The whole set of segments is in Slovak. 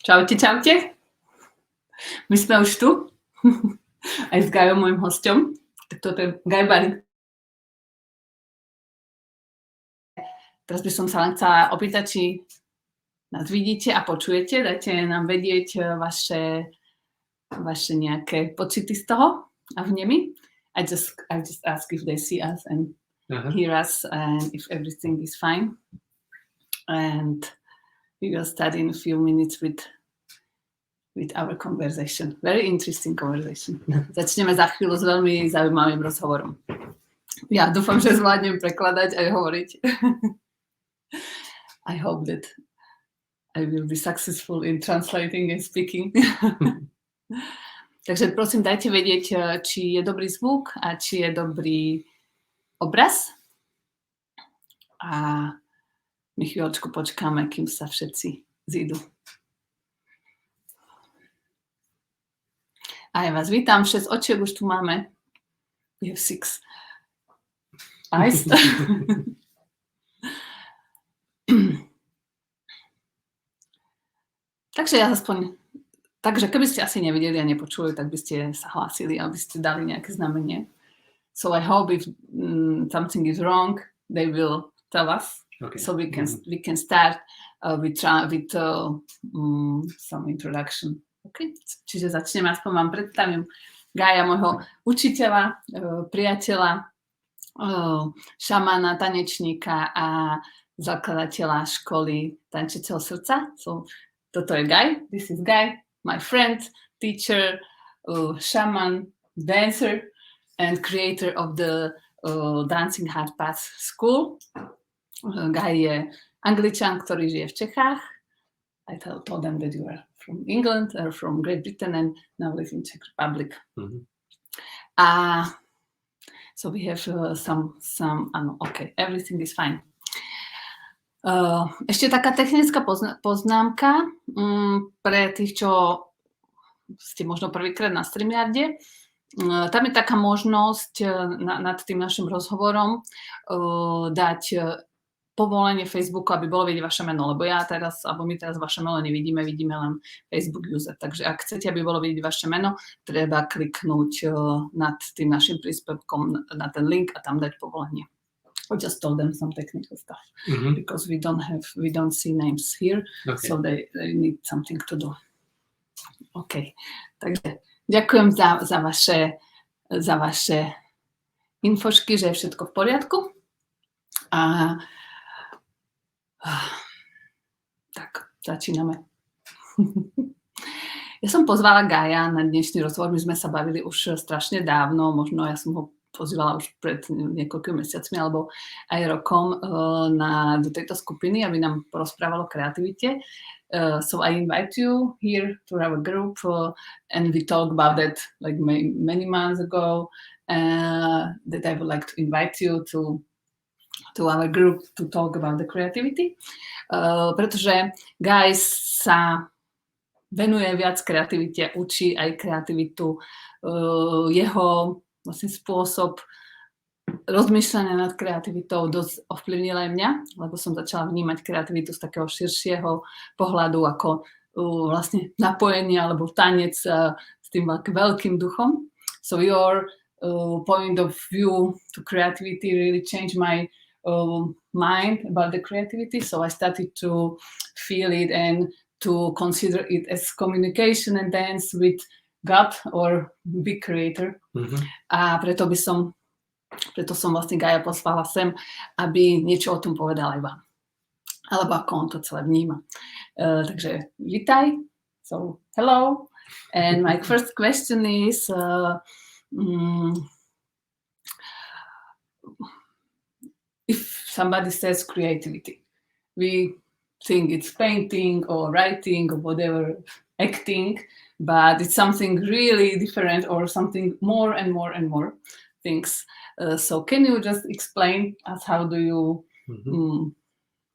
Čaute, čaute. My sme už tu. Aj s Gajom, môjim hosťom. Tak toto je Guy Barrington. Teraz by som sa len chcela opýtať, či nás vidíte a počujete. Dajte nám vedieť vaše nejaké pocity z toho a vnemy. I just ask if they see us and hear us and if everything is fine. And we will start in a few minutes with our conversation. Very interesting conversation. Začneme za chvíľu s veľmi zaujímavým rozhovorom. Ja dúfam, že zvládnem prekladať aj hovoriť. I hope that I will be successful in translating and speaking. Takže prosím, dajte vedieť, či je dobrý zvuk a či je dobrý obraz. A my chvíľočku počkáme, kým sa všetci zídu. A ja vás vítam, 6 očiek už tu máme. We have 6 eyes. Takže keby ste asi nevideli a nepočuli, tak by ste sa hlásili, aby ste dali nejaké znamenie. So I hope if something is wrong, they will tell us. Okay. So we can start with some introduction. Okay. Čiže začneme, aspoň vám predstavím Gaja, môjho učiteľa, priateľa, šamana, tanečníka a zakladateľa školy tančiaceho srdca. So, toto je Guy, this is Guy, my friend, teacher, shaman, dancer and creator of the Dancing Heart Path School. Guy je Angličan, ktorý žije v Čechách. I told them that you are from England or from Great Britain and now live in Czech Republic. Mm-hmm. So we have some okay, everything is fine. Ešte taká technická poznámka pre tých, čo ste možno prvýkrát na StreamYarde. Tam je taká možnosť nad tým našim rozhovorom dať povolenie Facebooku, aby bolo vidieť vaše meno, lebo my teraz vaše meno nevidíme, vidíme len Facebook user. Takže ak chcete, aby bolo vidieť vaše meno, treba kliknúť nad tým našim príspevkom na ten link a tam dať povolenie. I just told them some technical stuff because we don't see names here, okay. So they need something to do. OK. Takže ďakujem za vaše infošky, že je všetko v poriadku. Tak, začíname. Ja som pozvala Gaja na dnešný rozhovor. My sme sa bavili už strašne dávno, možno ja som ho pozývala už pred niekoľkými mesiacmi alebo aj rokom do tejto skupiny, aby nám porozprával o kreativite. So I invite you here to our group and we talk about that like many months ago that I would like to invite you to our group to talk about the creativity. Pretože Guy sa venuje viac kreativite, učí aj kreativitu. Jeho vlastne spôsob rozmýšľania nad kreativitou dosť ovplyvnil aj mňa, lebo som začala vnímať kreativitu z takého širšieho pohľadu ako vlastne napojenie alebo tanec s tým veľkým duchom. So your point of view to creativity really changed my mind about the creativity. So I started to feel it and to consider it as communication and dance with God or big creator. Mm-hmm. A preto som vlastne Gaja poslala sem, aby niečo o tom povedala aj vám. Alebo ako on to celé vníma. Takže vítaj. So hello. And my first question is if somebody says creativity, we think it's painting or writing or whatever, acting, but it's something really different or something more and more and more things. So can you just explain us how do you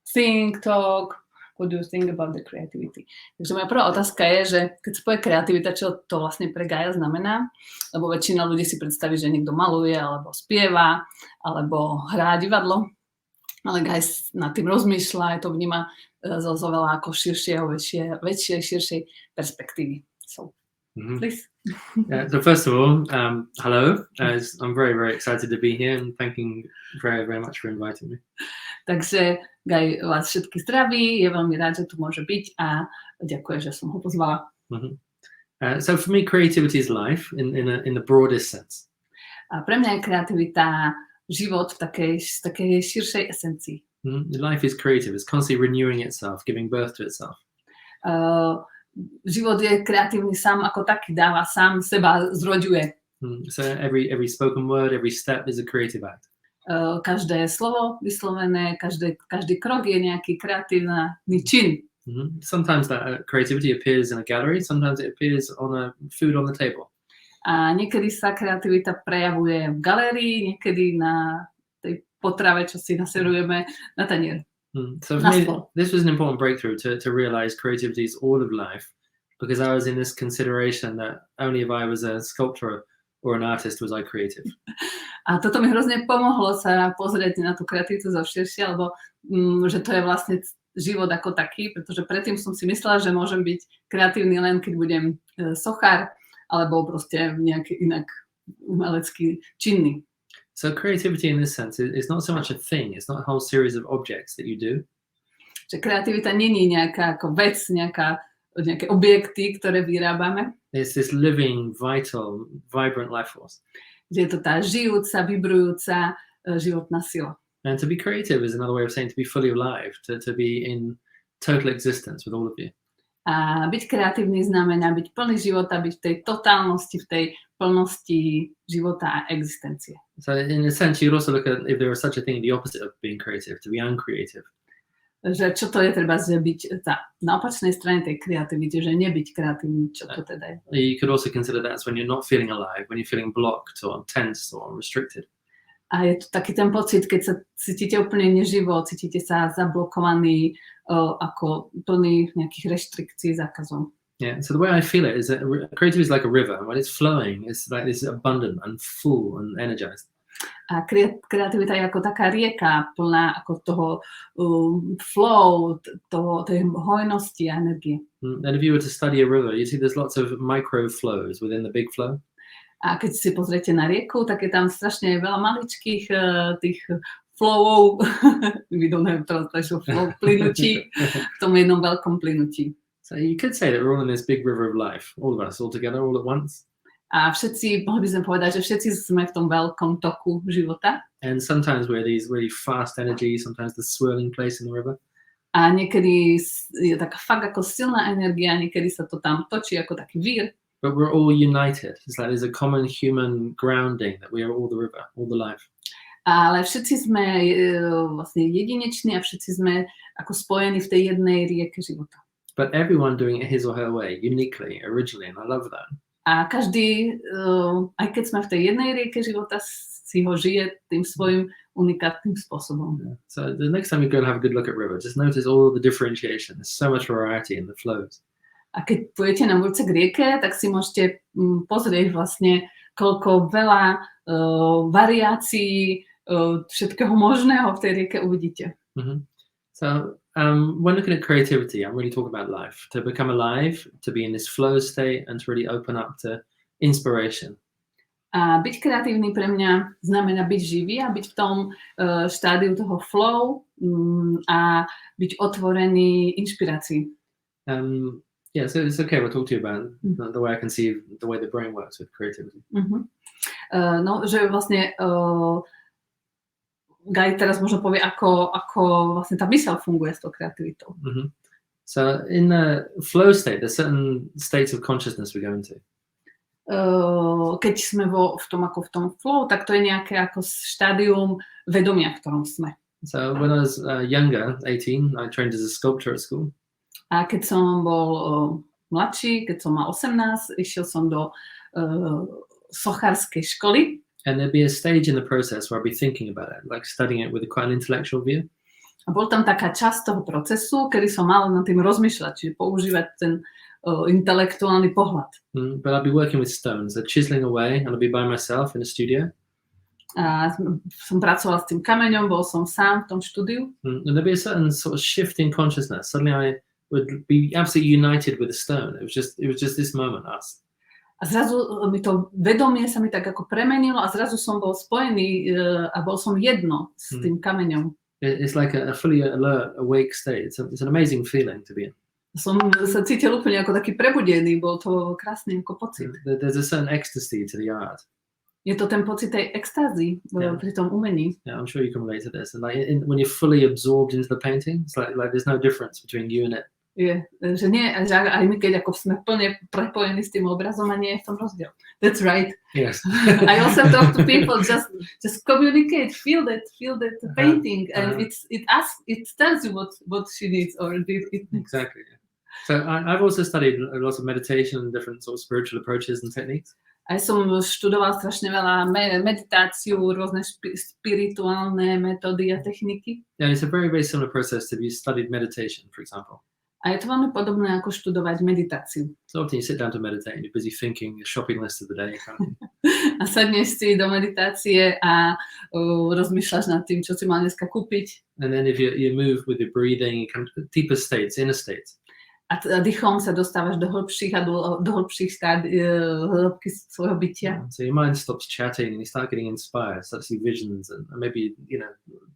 think, talk, what do you think about the creativity? Takže moja prvá otázka je, že keď sa povie kreativita, čo to vlastne pre Gaja znamená? Lebo väčšina ľudí si predstaví, že niekto maluje, alebo spieva, alebo hrá divadlo. ale Guy nad tým rozmýšľa, aj to vníma zo veľa ako väčšej, širšej perspektívy. So, please. So first of all, hello. I'm very, very excited to be here and thanking very, very much for inviting me. Takže Guy vás všetky zdraví, je veľmi rád, že tu môže byť a ďakujem, že som ho pozvala. So for me, creativity is life in the broadest sense. A pre mňa je kreativita život v takej širšej esencii. Life is creative. It's constantly renewing itself, giving birth to itself. Život je kreatívny sám ako taký, dáva sám seba zroďuje. So every spoken word, every step is a creative act. Každé slovo vyslovené, každý krok je nejaký kreatívny čin. Sometimes that creativity appears in a gallery, sometimes it appears on a food on the table. A niekedy sa kreativita prejavuje v galérii, niekedy na tej potrave, čo si naserujeme na tanier. So for me, this was an important breakthrough to realize creativity is all of life, because I was in this consideration that only if I was a sculptor or an artist was I creative. A toto mi hrozne pomohlo sa pozrieť na tú kreativitu zo širšie, alebo že to je vlastne život ako taký, pretože predtým som si myslela, že môžem byť kreatívny len keď budem sochár, alebo proste nejaký inak umelecký činný. So creativity in this sense is not so much a thing, it's not a whole series of objects that you do. Že kreativita nie je nejaká ako vec, nejaké objekty, ktoré vyrábame. It's this living, vital, vibrant life force. Že je to tá žijúca, vibrujúca životná sila. And to be creative is another way of saying to be fully alive, to be in total existence with all of you. A byť kreatívny znamená byť plný života, byť v tej totálnosti, v tej plnosti života a existencie. So in a sense, you'd also look at if there was such a thing, the opposite of being creative, to be uncreative. Že čo to je treba byť na opačnej strane tej kreativity, že nebyť kreatívny, čo to teda je. You could also consider that's when you're not feeling alive, when you're feeling blocked or tense or restricted. A je to taký ten pocit, keď sa cítite úplne neživo, cítite sa zablokovaní, ako plný nejakých reštrikcií, zákazov. Yeah, so the way I feel it is that creativity is like a river. When it's flowing, it's like this abundant and full and energized. A kreativita je ako taká rieka, plná ako toho flow, tej hojnosti a energie. And if you were to study a river, you see there's lots of micro flows within the big flow. A keď si pozriete na rieku, tak je tam strašne veľa maličkých tých flowov, we don't have translation flow, plynutí, v tom jednom veľkom plynutí. So you could say that we're all in this big river of life, all of us, all together, all at once. A mohli by sme povedať, že všetci sme v tom veľkom toku života. And sometimes we're these really fast energies, sometimes the swirling place in the river. A niekedy je taká fakt ako silná energia, niekedy sa to tam točí ako taký vír. But we're all united. It's like there's a common human grounding that we are all the river, all the life. Ale všetci sme vlastne jedineční a všetci sme ako spojení v tej jednej rieke života. But everyone doing it his or her way, uniquely, originally, and I love that. A každý, aj keď sme v tej jednej rieke života, si ho žije tým svojím unikátnym spôsobom. Yeah. So the next time you go and have a good look at river, just notice all the differentiation. There's so much variety in the flows. A keď pôjdete na budúce k rieke, tak si môžete pozrieť vlastne, koľko veľa variácií všetkého možného v tej rieke uvidíte. So when looking at creativity, I'm really talking about life. To become alive, to be in this flow state and to really open up to inspiration. A byť kreatívny pre mňa znamená byť živý a byť v tom štádiu toho flow a byť otvorený inšpirácii. Yeah, so it's okay. We'll talk to you about the way I can see the way the brain works with creativity. No, že vlastne Guy teraz možno povie, ako vlastne tá myseľ funguje s tou kreativitou. So in the flow state, there's certain states of consciousness we go into. Keď sme v tom flow, tak to je nejaké ako štádium vedomia, v ktorom sme. So when I was younger, 18, I trained as a sculptor at school. A keď som bol mladší, keď som mal 18, išiel som do sochárskej školy. And there'd be a stage in the process where I'd be thinking about it, like studying it with quite an intellectual view. A bol tam taká časť toho procesu, kedy som mal nad tým rozmýšľať, čiže používať ten intelektuálny pohľad. But I'd be working with stones, they're chiseling away, and I'd be by myself in a studio. A som pracovala s tým kameňom, bol som sám v tom štúdiu. And there'd be a certain sort of shift in consciousness. Suddenly I would be absolutely united with the stone. It was just this moment, us. A zrazu mi to vedomie sa mi tak ako premenilo a zrazu som bol spojený a bol som jedno s tým kameňom. It's like a fully alert, awake state. It's an amazing feeling to be in. Som sa cítil úplne ako taký prebudený, bol to krásny ako pocit. There's a certain ecstasy to the art. Je to ten pocit tej extázy pri tom umení. Yeah, I'm sure you can relate to this. And like when you're fully absorbed into the painting, it's like there's no difference between you and it. Je, že nie, že aj my keď ako sme plne prepojení s tým obrazom a nie je v tom rozdiel. That's right. Yes. I also talk to people, just communicate, feel that painting, and it tells you what she needs or it needs. Exactly. So I've also studied a lot of meditation and different sort of spiritual approaches and techniques. Aj som študoval strašne veľa meditáciu, rôzne spirituálne metódy a techniky. Yeah, it's a very, very similar process to be studied meditation, for example. A je to veľmi podobné ako študovať meditáciu. So often you sit down to meditate and you're busy thinking a shopping list of the day. Kind of thing. A sadneš si do meditácie a rozmýšľaš nad tým, čo si mal dneska kúpiť. And then if you move with your breathing, you come to deeper states, inner states. A dýchom sa dostávaš do hĺbších a do hĺbších stád hĺbky svojho bytia. So your mind stops chatting and you start getting inspired, start to see visions and maybe,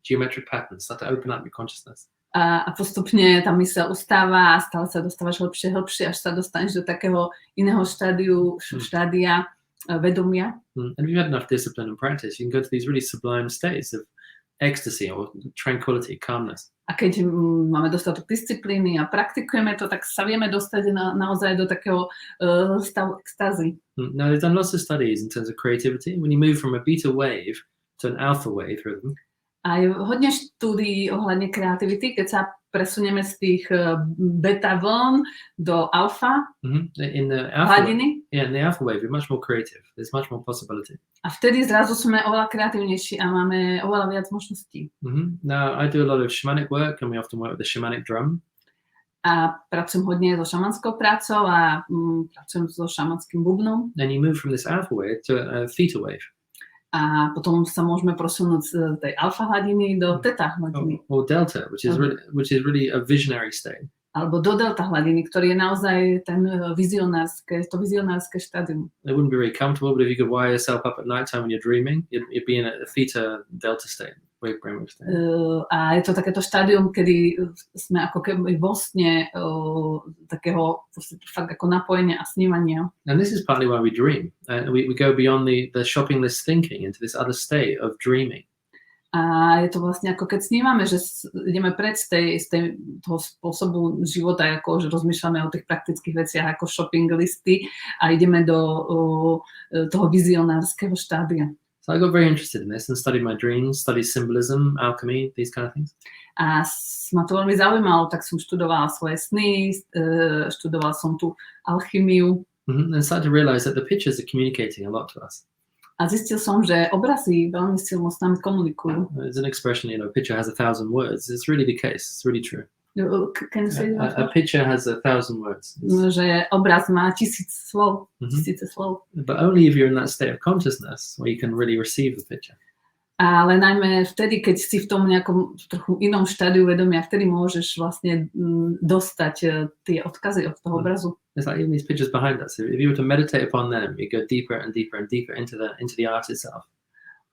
geometric patterns, start to open up your consciousness. A postupne tá myseľ ustáva a stále sa dostávaš hĺbšie, až sa dostaneš do takého iného štádia vedomia. And if you've had enough discipline and practice, you can go to these really sublime states of ecstasy or tranquility, calmness. A keď máme dostatok disciplíny a praktikujeme to, tak sa vieme dostať naozaj do takého stavu extázy. Now, they've done lots of studies in terms of creativity. When you move from a beta wave to an alpha wave rhythm. A je hodne štúdií ohľadne kreativity, keď sa presunieme z tých beta vln do alfa hladiny. Yeah, in the alpha wave, you're much more creative. There's much more possibility. A vtedy zrazu sme oveľa kreatívnejší a máme oveľa viac možností. Now, I do a lot of shamanic work and we often work with the shamanic drum. A pracujem hodne so šamanskou prácou a pracujem so šamanským bubnom. Then you move from this alpha wave to a theta wave. A potom sa môžeme prosunúť z tej alfa hladiny do theta hladiny. Or delta, which is really a visionary state. Alebo do delta hladiny, ktorý je naozaj to vizionárske štádium. It wouldn't be very comfortable, but if you could wire yourself up at night time when you're dreaming, you'd be in a theta delta state. A je to takéto štádium, kedy sme ako keby vo sne takého fakt ako napojenia a snívania. And this is partly why we dream. We go beyond the shopping list thinking into this other state of dreaming. A je to vlastne ako keď snívame, že ideme preč z toho spôsobu života, ako že rozmýšľame o tých praktických veciach ako shopping listy a ideme do toho vizionárskeho štádia. So I got very interested in this and studied my dreams, studied symbolism, alchemy, these kind of things. A ma to veľmi zaujímalo, tak som študovala svoje sny, študovala som tú alchymiu. And started to realize that the pictures are communicating a lot to us. A zistil som, že obrazy veľmi silno s nami komunikujú. There's an expression, a picture has 1,000 words. It's really the case. It's really true. Can you say that? A picture has 1,000 words. Že obraz má 1000 slov, tisíce slov. But only if you're in that state of consciousness where you can really receive the picture. Ale najmä vtedy, keď si v tom nejakom trochu inom štádiu vedomia, vtedy môžeš vlastne dostať tie odkazy od toho obrazu. It's like even these pictures behind us. If you were to meditate upon them, you go deeper and deeper and deeper into the art itself.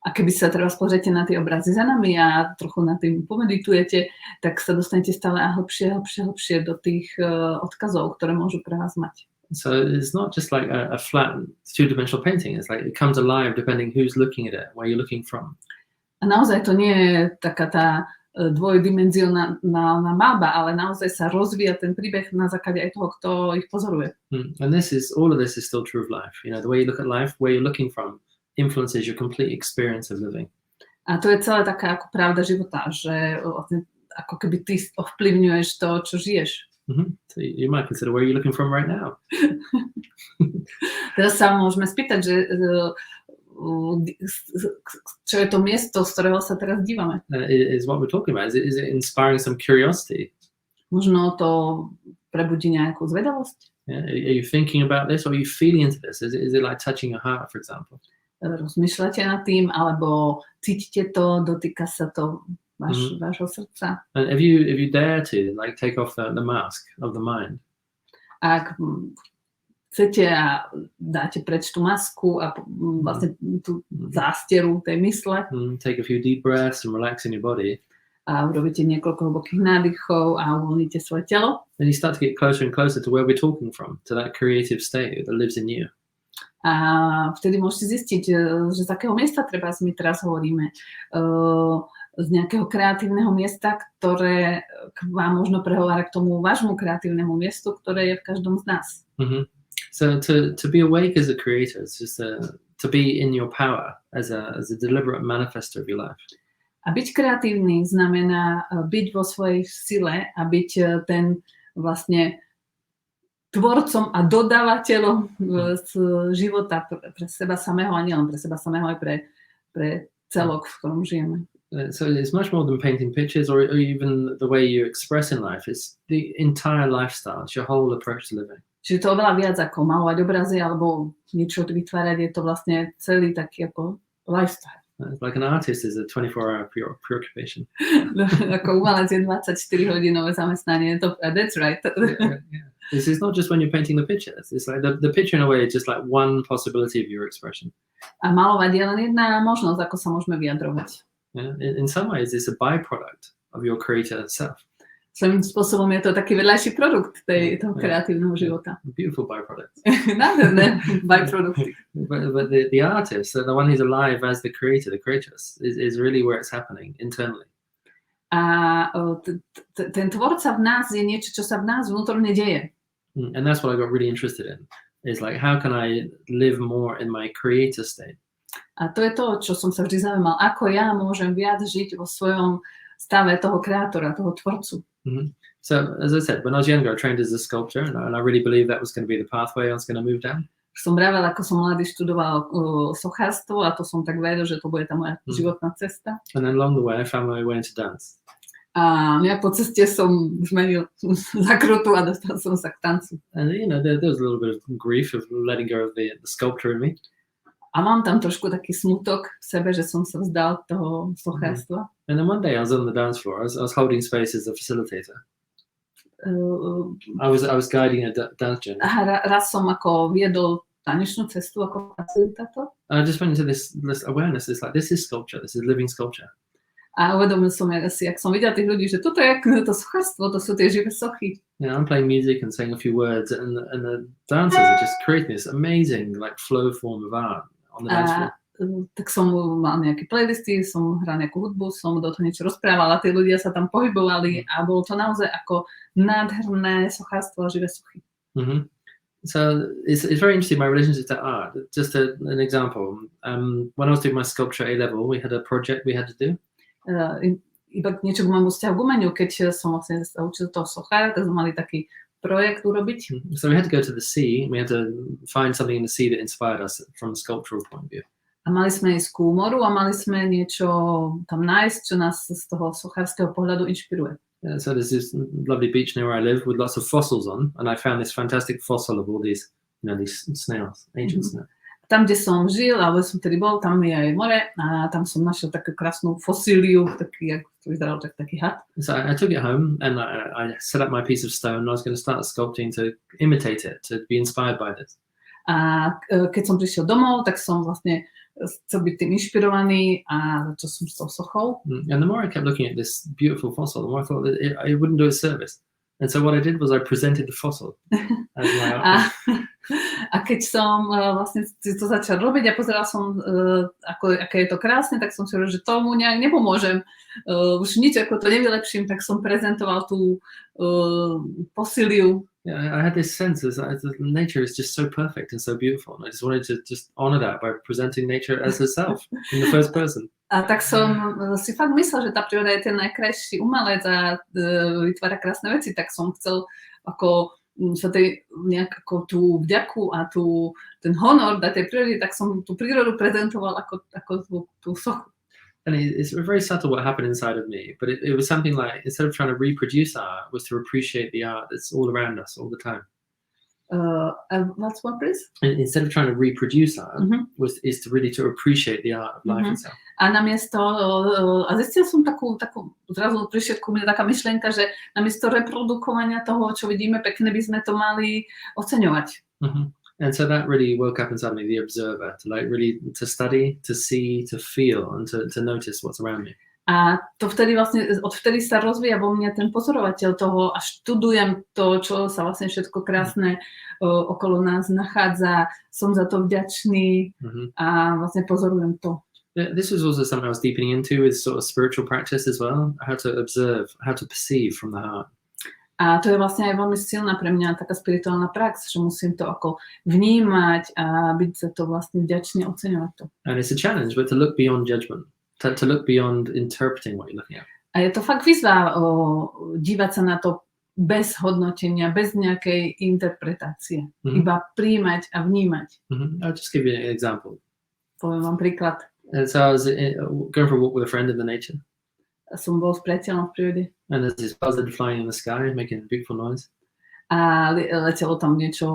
A keby sa treba pozriete na tie obrazy za nami a trochu na tým pomeditujete, tak sa dostanete stále a hlbšie do tých odkazov, ktoré môžu pre vás mať. So it's not just like a flat two-dimensional painting. It's like it comes alive depending who's looking at it, where you're looking from. A naozaj to nie je taká tá dvojdimenzionálna malba, ale naozaj sa rozvíja ten príbeh na základe aj toho, kto ich pozoruje. And all of this is still true of life. The way you look at life, where you're looking from, influences your complete experience of living. A to je celé taká ako pravda života, že ako keby ty ovplyvňuješ to, čo žiješ. So you might consider where you're looking from right now. Teraz sa môžeme spýtať, že čo je to miesto, z ktorého sa teraz dívame. Is what we're talking about. Is it inspiring some curiosity? Možno to prebudí nejakú zvedavosť. Yeah. Are you thinking about this or are you feeling into this? Is it like touching your heart, for example? rozmýšľate nad tým, alebo cítite to, dotýka sa to vášho srdca. And if you dare to like take off the mask of the mind, ak chcete a dáte preč tú masku a vlastne tú zásteru tej mysle take a few deep breaths and relax in your body, a urobíte niekoľko hlbokých nádychov a uvoľníte svoje telo, then you start to get closer and closer to where we're talking from, to that creative state that lives in you. a vtedy môžete zistiť, že z akého miesta treba my teraz hovoríme, z nejakého kreatívneho miesta, ktoré vám možno prehovára k tomu vášmu kreatívnemu miestu, ktoré je v každom z nás. So to be awake as a creator is just to be in your power as a deliberate manifestor of your life. A byť kreatívny znamená byť vo svojej sile a byť ten vlastne tvorcom a dodávateľom z života pre seba samého a nielen pre seba samého, aj pre celok, v ktorom žijeme. So it's much more than painting pictures or even the way you express in life. It's the entire lifestyle. It's your whole approach to living. Čiže to je oveľa viac ako malovať obrazy alebo niečo vytvárať. Je to vlastne celý taký ako lifestyle. Like an artist is a 24-hour preoccupation. Ako umelec je 24-hodinové zamestnanie. That's right. Yeah. This is not just when you're painting the pictures. It's like the picture in a way is just like one possibility of your expression. A malovať je len jedna možnosť, ako sa môžeme vyjadrovať. Yeah. In some ways, it's a byproduct of your creator self. Svojím spôsobom je to taký vedľajší produkt toho kreatívneho života. Beautiful byproduct. Nádherné byprodukty. But the artist, the one who's alive as the creator, the creatress, is really where it's happening internally. A ten tvorca v nás je niečo, čo sa v nás vnútorne deje. And that's what I got really interested in. Is like, how can I live more in my creator state? A to je to, čo som sa vždy zaujímal. Ako ja môžem viac žiť vo svojom stave toho kreatora, toho tvorcu. So, as I said, when I was younger, I trained as a sculptor, and I really believed that was going to be the pathway I was going to move down. Som vravel, ako som mladý študoval sochárstvo a to som tak vedel, že to bude tá moja životná cesta. And then along the way, I found my way into dance. A ja po ceste som zmenil zakrutu a dostal som sa k tancu. And you know, there was a little bit of grief of letting go of the sculptor in me. A mám tam trošku taký smutok v sebe, že som sa vzdal toho sochárstva. And then one day I was on the dance floor. I was holding space as a facilitator. I was guiding a dance journey. Raz som ako viedol tanečnú cestu ako facilitátor. I just went into this awareness. It's like, this is sculpture. This is living sculpture. A uvedomil som si, ak som videl tých ľudí, že toto je to sochárstvo, to sú tie živé sochy. Yeah, I'm playing music and saying a few words, and the dancers are just creating this amazing like flow form of art on the dance floor. Tak som mal nejaké playlisty, som hral nejakú hudbu, som do toho niečo rozprával a tí ľudia sa tam pohybovali a bolo to naozaj ako nádherné sochárstvo a živé sochy. So it's very interesting, my relationship to art. Just an example. When I was doing my sculpture A-level, we had a project we had to do. Iba niečo k môjmu vzťahu k umeniu, keď som vlastne sa učil toho sochára, tak sme mali taký projekt urobiť. So we had to go to the sea, we had to find something in the sea that inspired us from a sculptural point of view. A mali sme ísť ku moru a mali sme niečo tam nájsť, čo nás z toho sochárskeho pohľadu inšpiruje. Yeah, so there's this lovely beach near where I live with lots of fossils on, and I found this fantastic fossil of all these, you know, these snails, ancient snails. Tam, kde som žil, alebo som tedy bol, tam je aj more a tam som našiel takú krásnu fosíliu, taký, ako to vyzeral, taký had. So I took it home and I set up my piece of stone and I was going to start sculpting to imitate it, to be inspired by this. A keď som prišiel domov, tak som vlastne chcel byť tým inšpirovaný a začal som s tou sochou. And the more I kept looking at this beautiful fossil, the more I thought that it wouldn't do it service. And so what I did was I presented the fossil as my art. A keď som vlastne to začal robiť a pozeral som, aké je to krásne, tak som si hovoril, že tomu nejak nepomôžem. Už nič ako to nevylepším, tak som prezentoval tú fosíliu. Yeah, I had this sense that nature is just so perfect and so beautiful. And I just wanted to just honor that by presenting nature as herself in the first person. A tak som si fakt myslel, že tá príroda je ten najkrajší umelec a vytvára krásne veci, tak som chcel ako sa tej nejak ako tú vďaku a ten honor dať tej prírode, tak som tú prírodu prezentoval ako tú sochu. And it's very subtle what happened inside of me, but it was something like, instead of trying to reproduce art, was to appreciate the art that's all around us all the time. What's one please? Instead of trying to reproduce art, is to really to appreciate the art of life itself. A namiesto, a zistil som takú zrazu prišiel ku mne taká myšlienka, že namiesto reprodukovania toho, čo vidíme pekné, by sme to mali oceňovať. And so that really woke up inside me the observer, to like really to study, to see, to feel, and to notice what's around me. A to vtedy vlastne, odvtedy sa rozvíja vo mne ten pozorovateľ toho a študujem to, čo sa vlastne všetko krásne okolo nás nachádza. Som za to vďačný a vlastne pozorujem to. This was also something I was deepening into with sort of spiritual practice as well, how to observe, how to perceive from the heart. A to je vlastne aj veľmi silná pre mňa taká spirituálna prax, že musím to ako vnímať a byť za to vlastne vďačný, oceňovať to. And it's a challenge, but to look beyond judgment, to look beyond interpreting what you're looking at. A je to fakt výzva dívať sa na to bez hodnotenia, bez nejakej interpretácie. Iba príjmať a vnímať. I'll just give you an example. Poviem vám príklad. And so I was going for a walk with a friend in the nature. Som bol s priateľom v prírode. And there's this buzzard flying in the sky, making a beautiful noise. A letelo tam niečo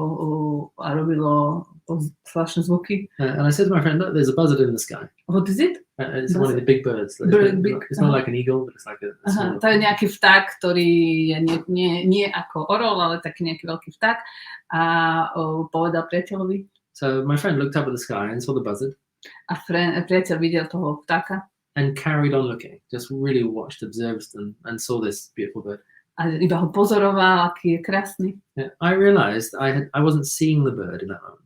a robilo zvláštne zvuky. And I said to my friend, look, there's a buzzard in the sky. What is it? It's one of the big birds. It's not like an eagle, but it's like a small. To je nejaký vták, ktorý je nie ako orol, ale taký nejaký veľký vták. A povedal priateľovi. So my friend looked up at the sky and saw the buzzard. A priateľ videl toho vtáka. And carried on looking, just really watched, observed, and saw this beautiful bird. A iba ho pozoroval, aký je krásny. Yeah, I realized I wasn't seeing the bird in that moment.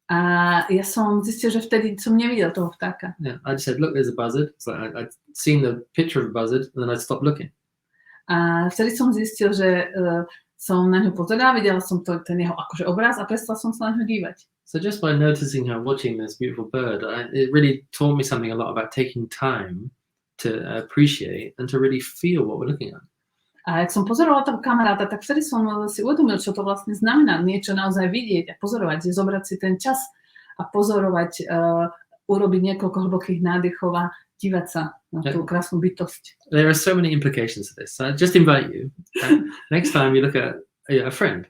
A ja som zistil, že vtedy som nevidel toho vtáka. Yeah, I just said, look, there's a buzzard. So I'd seen the picture of a buzzard, and then I'd stopped looking. A vtedy som zistil, že som na ňo pozeral, videla som ten jeho akože obraz a prestal som sa na ňo dívať. So just by noticing her watching this beautiful bird, it really taught me something a lot about taking time to appreciate and to really feel what we're looking at. A ak som pozorovala toho kamaráta, tak vtedy som si uvedomil, čo to vlastne znamená, niečo naozaj vidieť a pozorovať, zobrať si ten čas a pozorovať, urobiť niekoľko hlbokých nádychov a dívať sa na tú krásnu bytosť. There are so many implications to this. So I just invite you, next time you look at a friend.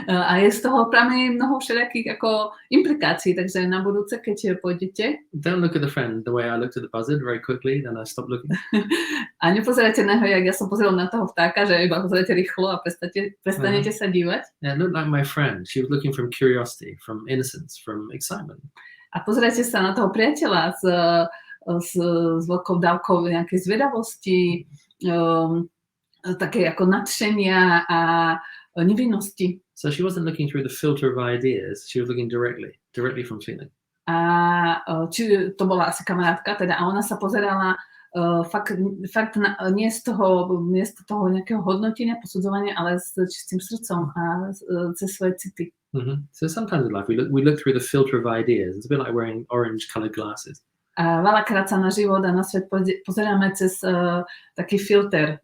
A je z toho pramení mnoho všelijakých ako implikácií, takže na budúce, keď pôjdete. Don't look at the friend the way I looked at the buzzard very quickly, then I stopped looking. A nepozerajte na ho, jak ja som pozeral na toho vtáka, že iba pozerajte rýchlo a prestanete sa dívať. Yeah, look like my friend. She was looking from curiosity, from innocence, from excitement. A pozerajte sa na toho priateľa s veľkou dávkou nejakej zvedavosti, také ako nadšenia a nevinnosti. So she wasn't looking through the filter of ideas, she was looking directly from feeling. A či to bola asi kamarátka, teda a ona sa pozerala fakt nie z toho nejakého hodnotenia, posudzovania, ale s čistým srdcom a cez svoje city. So sometimes in life we look through the filter of ideas. It's a bit like wearing orange colored glasses. A veľakrát sa na život a na svet pozeráme cez taký filter,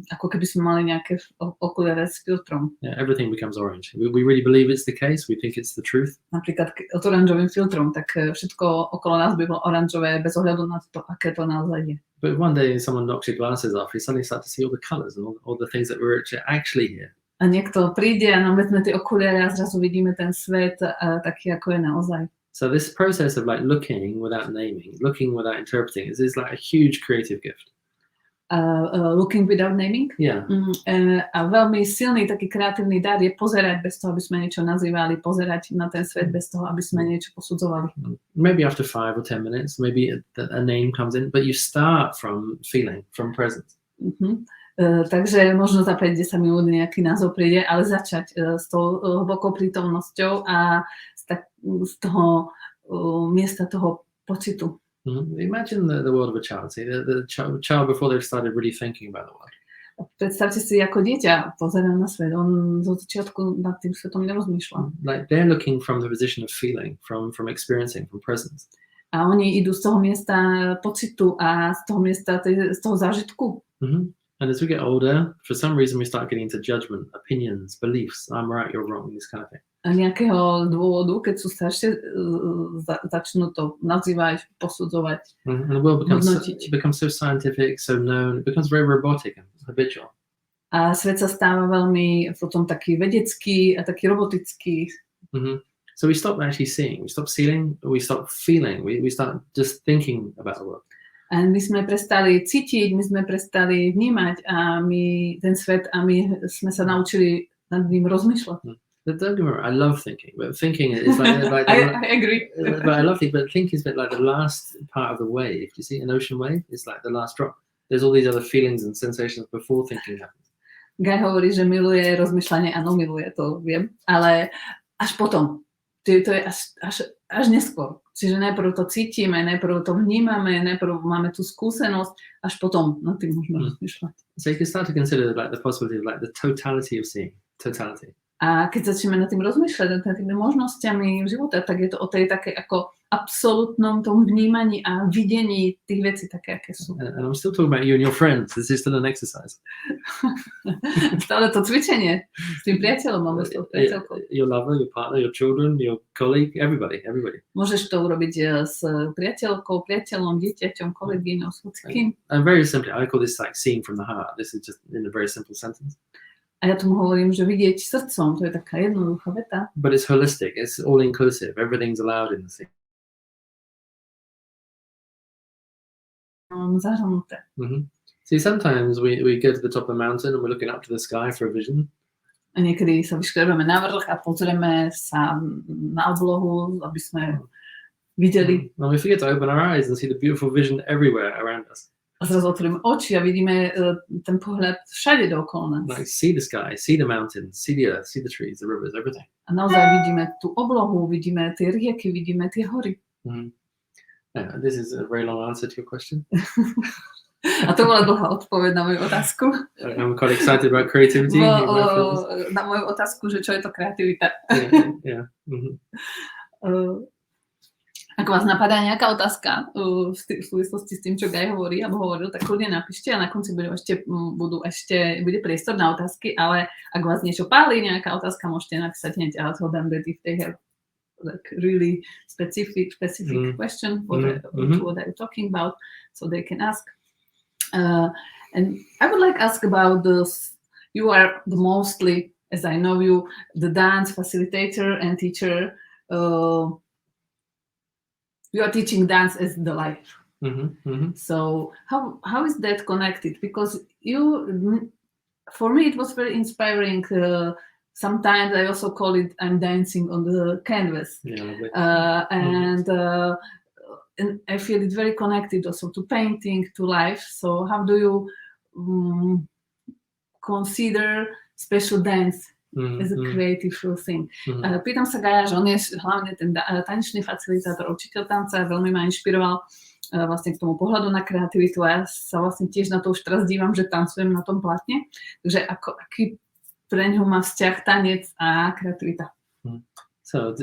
ako keby sme mali nejaké okuliare s filtrom. Yeah, everything becomes orange. We really believe it's the case. We think it's the truth. Napríklad s oranžovým filtrom, tak všetko okolo nás by bolo oranžové bez ohľadu na to, aké to naozaj je. But one day someone knocks your glasses off, you suddenly start to see all the colors and all the things that were actually here. A niekto príde a nám vezme tie okuliare a zrazu vidíme ten svet taký, ako je naozaj. So this process of like looking without naming, looking without interpreting is like a huge creative gift. Looking without naming? Yeah. A veľmi silný taký kreatívny dar je pozerať bez toho, aby sme niečo nazývali, pozerať na ten svet bez toho, aby sme niečo posudzovali. Maybe after 5 or 10 minutes, maybe a name comes in, but you start from feeling, from presence. Takže možno za 5-10 minút nejaký názov príde, ale začať s tou hlbokou prítomnosťou a z toho miesta toho pocitu. Imagine the world of a child. See, the child before they've started really thinking about the world. Predstavte si, ako dieťa pozerá na svet. On zo začiatku nad tým svetom nerozmýšľa. Like they're looking from the position of feeling, from experiencing, from presence. A oni idú z toho miesta pocitu a z toho miesta z toho zážitku. And as we get older, for some reason we start getting into judgment, opinions, beliefs. I'm right, you're wrong, this kind of thing. A nejakého dôvodu, keď sú staršie, začnú to nazývať, posudzovať, and the world becomes so scientific, so known, it becomes very robotic and habitual. A svet sa stáva veľmi potom taký vedecký a taký robotický. So we stop actually seeing, we stop seeing, we stop feeling, we start just thinking about the world. A my sme prestali cítiť, my sme prestali vnímať a my ten svet a my sme sa naučili nad ním rozmýšľať. Don't get me wrong, I love thinking, but thinking is like I agree. But I love it, but thinking is a bit like the last part of the wave. You see, an ocean wave is like the last drop. There's all these other feelings and sensations before thinking happens. Guy hovorí, že miluje rozmýšľanie, áno, miluje, to viem, ale až potom, to je až neskôr. Čiže najprv to cítime, najprv to vnímame, najprv máme tú skúsenosť, až potom nad tým môžeme rozmýšľať. So you can start to consider like the possibility of like the totality of seeing, totality. A keď začneme nad tým rozmýšľať, nad tými možnosťami života, tak je to o tej takej ako absolútnom tom vnímaní a videní tých vecí také, aké sú. And I'm still talking about you and your friends. This is still an exercise. Stále to cvičenie s tým priateľom, alebo s tou priateľkou. Your lover, your partner, your children, your colleague, everybody. Môžeš to urobiť s priateľkou, priateľom, dieťaťom, kolegyňou, s hocikým. And very simply, I call this like seeing from the heart. This is just in a very simple sentence. A ja tomu hovorím, že vidieť srdcom, to je taká jednoduchá veta. But it's holistic, it's all inclusive, everything's allowed in the thing. Zahrnuté. See, sometimes we go to the top of the mountain and we're looking up to the sky for a vision. A niekedy sa vyškrebeme na vrch a pozrieme sa na oblohu, aby sme videli. And we forget to open our eyes and see the beautiful vision everywhere around us. A zrazu otvoríme oči a vidíme ten pohľad všade dookola nás. Like see the sky, see the mountains, see the earth, see the trees, the rivers, everything. A naozaj vidíme tú oblohu, vidíme tie rieky, vidíme tie hory. Yeah, this is a very long answer to your question. A to bola dlhá odpoveď na moju otázku. I'm quite excited about creativity. Na moju otázku, že čo je to kreativita. Yeah. Ak vás napadá nejaká otázka v súvislosti s tým, čo Guy hovorí alebo hovoril, tak ľudia napíšte a na konci bude priestor na otázky, ale ak vás niečo páli, nejaká otázka, môžete napísať hneď a tell them that if they have like really specific question what are you talking about, so they can ask. And I would like to ask about this. You are mostly, as I know you, the dance facilitator and teacher. You are teaching dance as the life. So how is that connected? Because for me, it was very inspiring. Sometimes I also call it I'm dancing on the canvas. And I feel it very connected also to painting, to life. So how do you consider special dance as a creative thing? Pýtam sa Gaja, že on je hlavne ten tanečný facilitátor, učiteľ tanca, veľmi ma inšpiroval vlastne k tomu pohľadu na kreativitu a ja sa vlastne tiež na to už teraz dívam, že tancujem na tom platne. Takže aký pre ňu má vzťah tanec a kreativita? So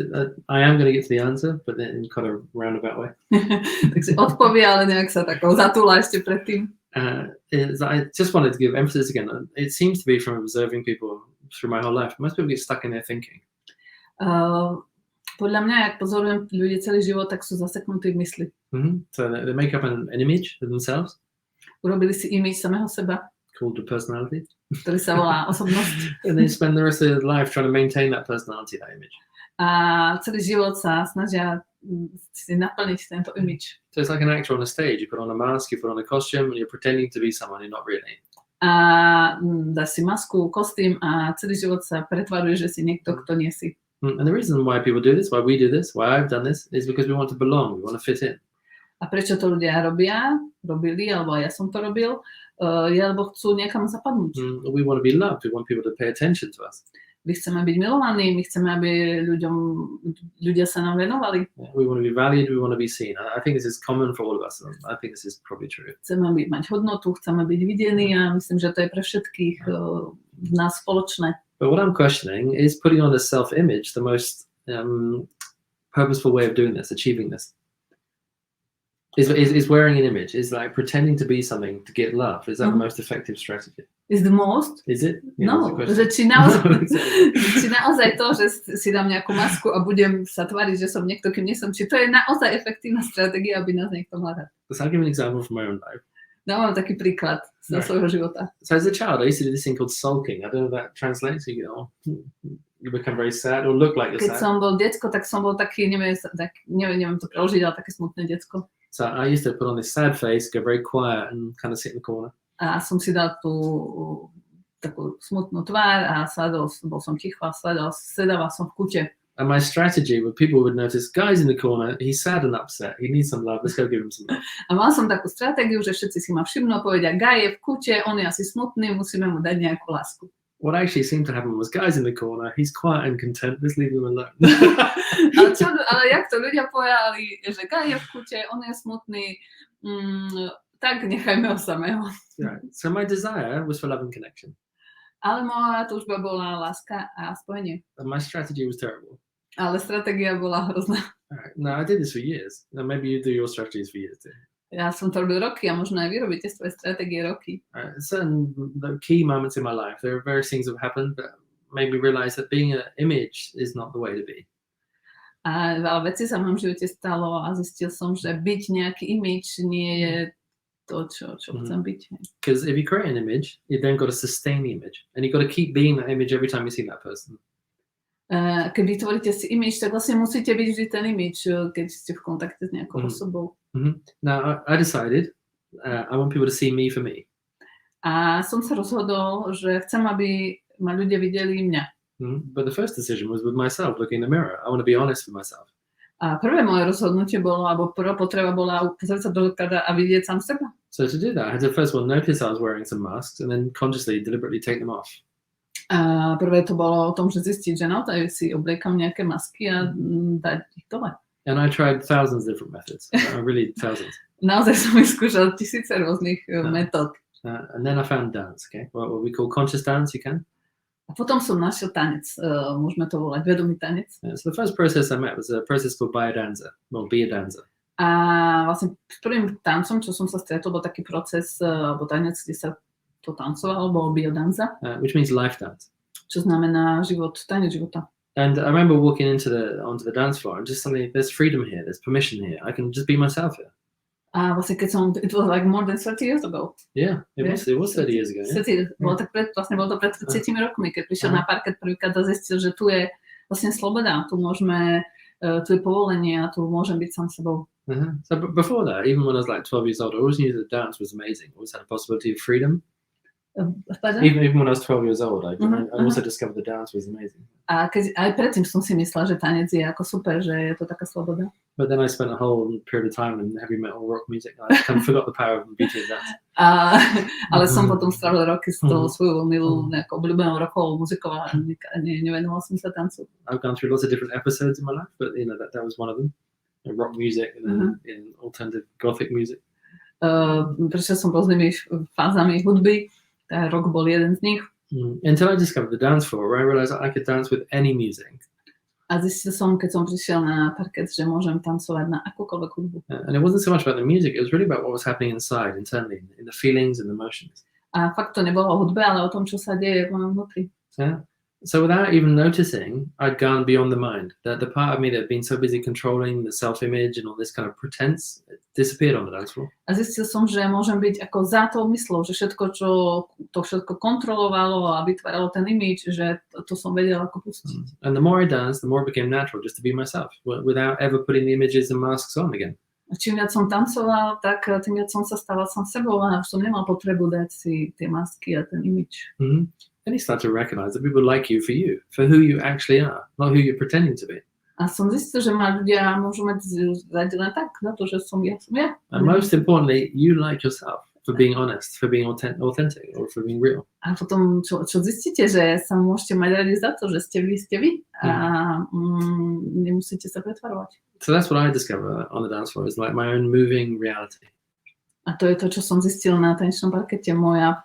I am going to get to the answer, but then in kind of roundabout way. Takže odpovie, ale nejak sa takou zatúla ešte predtým. I just wanted to give emphasis again. It seems to be from observing people through my whole life. Most people get stuck in their thinking. Podľa mňa, ak pozorujem ľudia celý život, tak sú zaseknutí v mysli. So they make up an image of themselves. Urobili si image samého seba. Called the personality. Ktorý sa volá osobnosť. And they spend the rest of their life trying to maintain that personality, that image. A celý život sa snažia si naplniť tento image. So it's like an actor on a stage. You put on a mask, you put on a costume, and you're pretending to be someone you're not really. A dá si masku, kostým a celý život sa pretvaruje, že si niekto, kto nie si. And the reason why people do this, why we do this, why I've done this, is because we want to belong, we want to fit in. A prečo to ľudia robili, alebo ja som to robil, lebo chcú niekam zapadnúť. We want to be loved, we want people to pay attention to us. My chceme byť milovaní, my chceme, aby ľudia sa nám venovali. We want to be valued, we want to be seen. I think this is common for all of us. I think this is probably true. Chceme mať hodnotu, chceme byť videní a myslím, že to je pre všetkých nás spoločné. But what I'm questioning is putting on a self-image the most purposeful way of doing this, achieving this. Is wearing an image, is like pretending to be something to get love. Is that the most effective strategy? Is the most? Is it? No, že či naozaj to, že si dám nejakú masku a budem sa tváriť, že som niekto, kým nie som, či to je naozaj efektívna stratégia, aby nás niekto hľadal. So I'll give an example from my own life. Dávam taký príklad zo Right. svojho života. So as a child, I used to do this thing called sulking. I don't know if that translates. You go, you become very sad or look like you're Keď sad. som bol decko, tak som bol taký, neviem to preložiť, ale také smutné decko. So I used to put on this sad face, go very quiet, and kind of sit in the corner. A som si dal tú takú smutnú tvár a bol som ticho a sedával som v kúte. And my strategy, when people would notice, Guy's in the corner, he's sad and upset, he needs some love, let's go give him some love. A mal som takú stratégiu, že všetci si ma všimnú a povedia, Guy je v kúte, on je asi smutný, musíme mu dať nejakú lásku. What actually seemed to happen was Guy's in the corner, he's quiet and content, let's leave him alone. ale jak to ľudia povedali, že Guy je v kúte, on je smutný, tak nechajme ho samého. Right. So my desire was for love and connection. Ale moja túžba bola láska a spojenie. And my strategy was terrible. Ale stratégia bola hrozná. All right. No, I did this for years. Now maybe you do your strategies for years too. Ja som to robil roky a možno aj vy robíte svoje stratégie roky. Certain key moments in my life, there are various things that have happened that made me realize that being an image is not the way to be. A veľa vecí sa v mojom živote stalo a zistil som, že byť nejaký image nie je to, čo chcem byť. Because if you create an image, you then got to sustain the image. And you've got to keep being that image every time you see that person. Keď vytvoríte si image, tak vlastne musíte byť vždy ten image, keď ste v kontakte s nejakou osobou. Now, I decided I want people to see me for me. A som sa rozhodol, že chcem, aby ma ľudia videli mňa. But the first decision was with myself, looking in the mirror. I want to be honest with myself. A prvé moje rozhodnutie bolo, alebo prvá potreba bola pozrieť sa do zrkadla a vidieť sám seba. So to do that, I had to first of all notice I was wearing some masks and then consciously, deliberately take them off. A prvé to bolo o tom, že zistiť, že naozaj si obliekam nejaké masky a dať ich dole. And I tried thousands of different methods, really thousands. Naozaj som vyskúšal tisíce rôznych metód. And then I found dance, okay? What we call conscious dance, you can? A potom som našiel tanec, môžeme to volať vedomý tanec. So the first process I met was a process called biodanza, or biodanza. A vlastne prvým tancom, čo som sa stretol, bol taký proces, alebo tanec, kde sa to tancovalo, bol biodanza. Which means life dance. Čo znamená tanec života. And I remember walking onto the dance floor and just suddenly, there's freedom here, there's permission here. I can just be myself here. A vlastne keď som, it was like more than 30 years ago. Yeah, it was 30 years ago. Yeah. Bolo to pred 30 rokmi, keď prišiel na parket prvýkrát a zistil, že tu je vlastne sloboda, tu je povolenie a tu môžem byť sám sebou. So before that, even when I was like 12 years old, I always knew that dance was amazing. I always had a possibility of freedom. Even when I was 12 years old, I also discovered the dance was amazing. A aj predtým som si myslela, že tanec je ako super, že je to taká sloboda. But then I spent a whole period of time in heavy metal rock music. I kind of forgot the power of BT dance. Ale som potom strávil roky s tou svojou milú nejakou obľúbenou rockovou muzikou a nevenoval som sa tancu. I've gone through lots of different episodes in my life, but you know that was one of them. Rock music and then in alternative gothic music. Prešiel som rôznymi fázami hudby. Rock bol jeden z nich. Until I discovered the dance floor, where I realized I could dance with any music. A zistil som, keď som prišiel na parket, že môžem tancovať na akúkoľvek hudbu. And it wasn't so much about the music, it was really about what was happening inside, internally, in the feelings and emotions. A fakt to nebolo o hudbe, ale o tom, čo sa deje v mojom vnútri. Yeah. So without even noticing, I'd gone beyond the mind. The part of me that had been so busy controlling the self-image and all this kind of pretense disappeared on the dance floor. A zistil som, že môžem byť ako za tou myslou, že všetko kontrolovalo a vytváralo ten image, že to som vedela ako pustiť. And the more I danced, the more it became natural just to be myself, without ever putting the images and masks on again. A čím viac som tancoval, tak tým viac som sa stával sám sebou a už som nemal potrebu dať si tie masky a ten image. And you start to recognize that people like you, for who you actually are, not who you're pretending to be. A som zistil, že ma ľudia môžu mať radi len tak, na to, že som ja. And most importantly, you like yourself for being honest, for being authentic, or for being real. A potom, čo zistíte, že sa môžete mať radi za to, že ste vy a nemusíte sa pretvarovať. So that's what I discovered on the dance floor, is like my own moving reality. A to je to, čo som zistil na tanečnom parkete, moja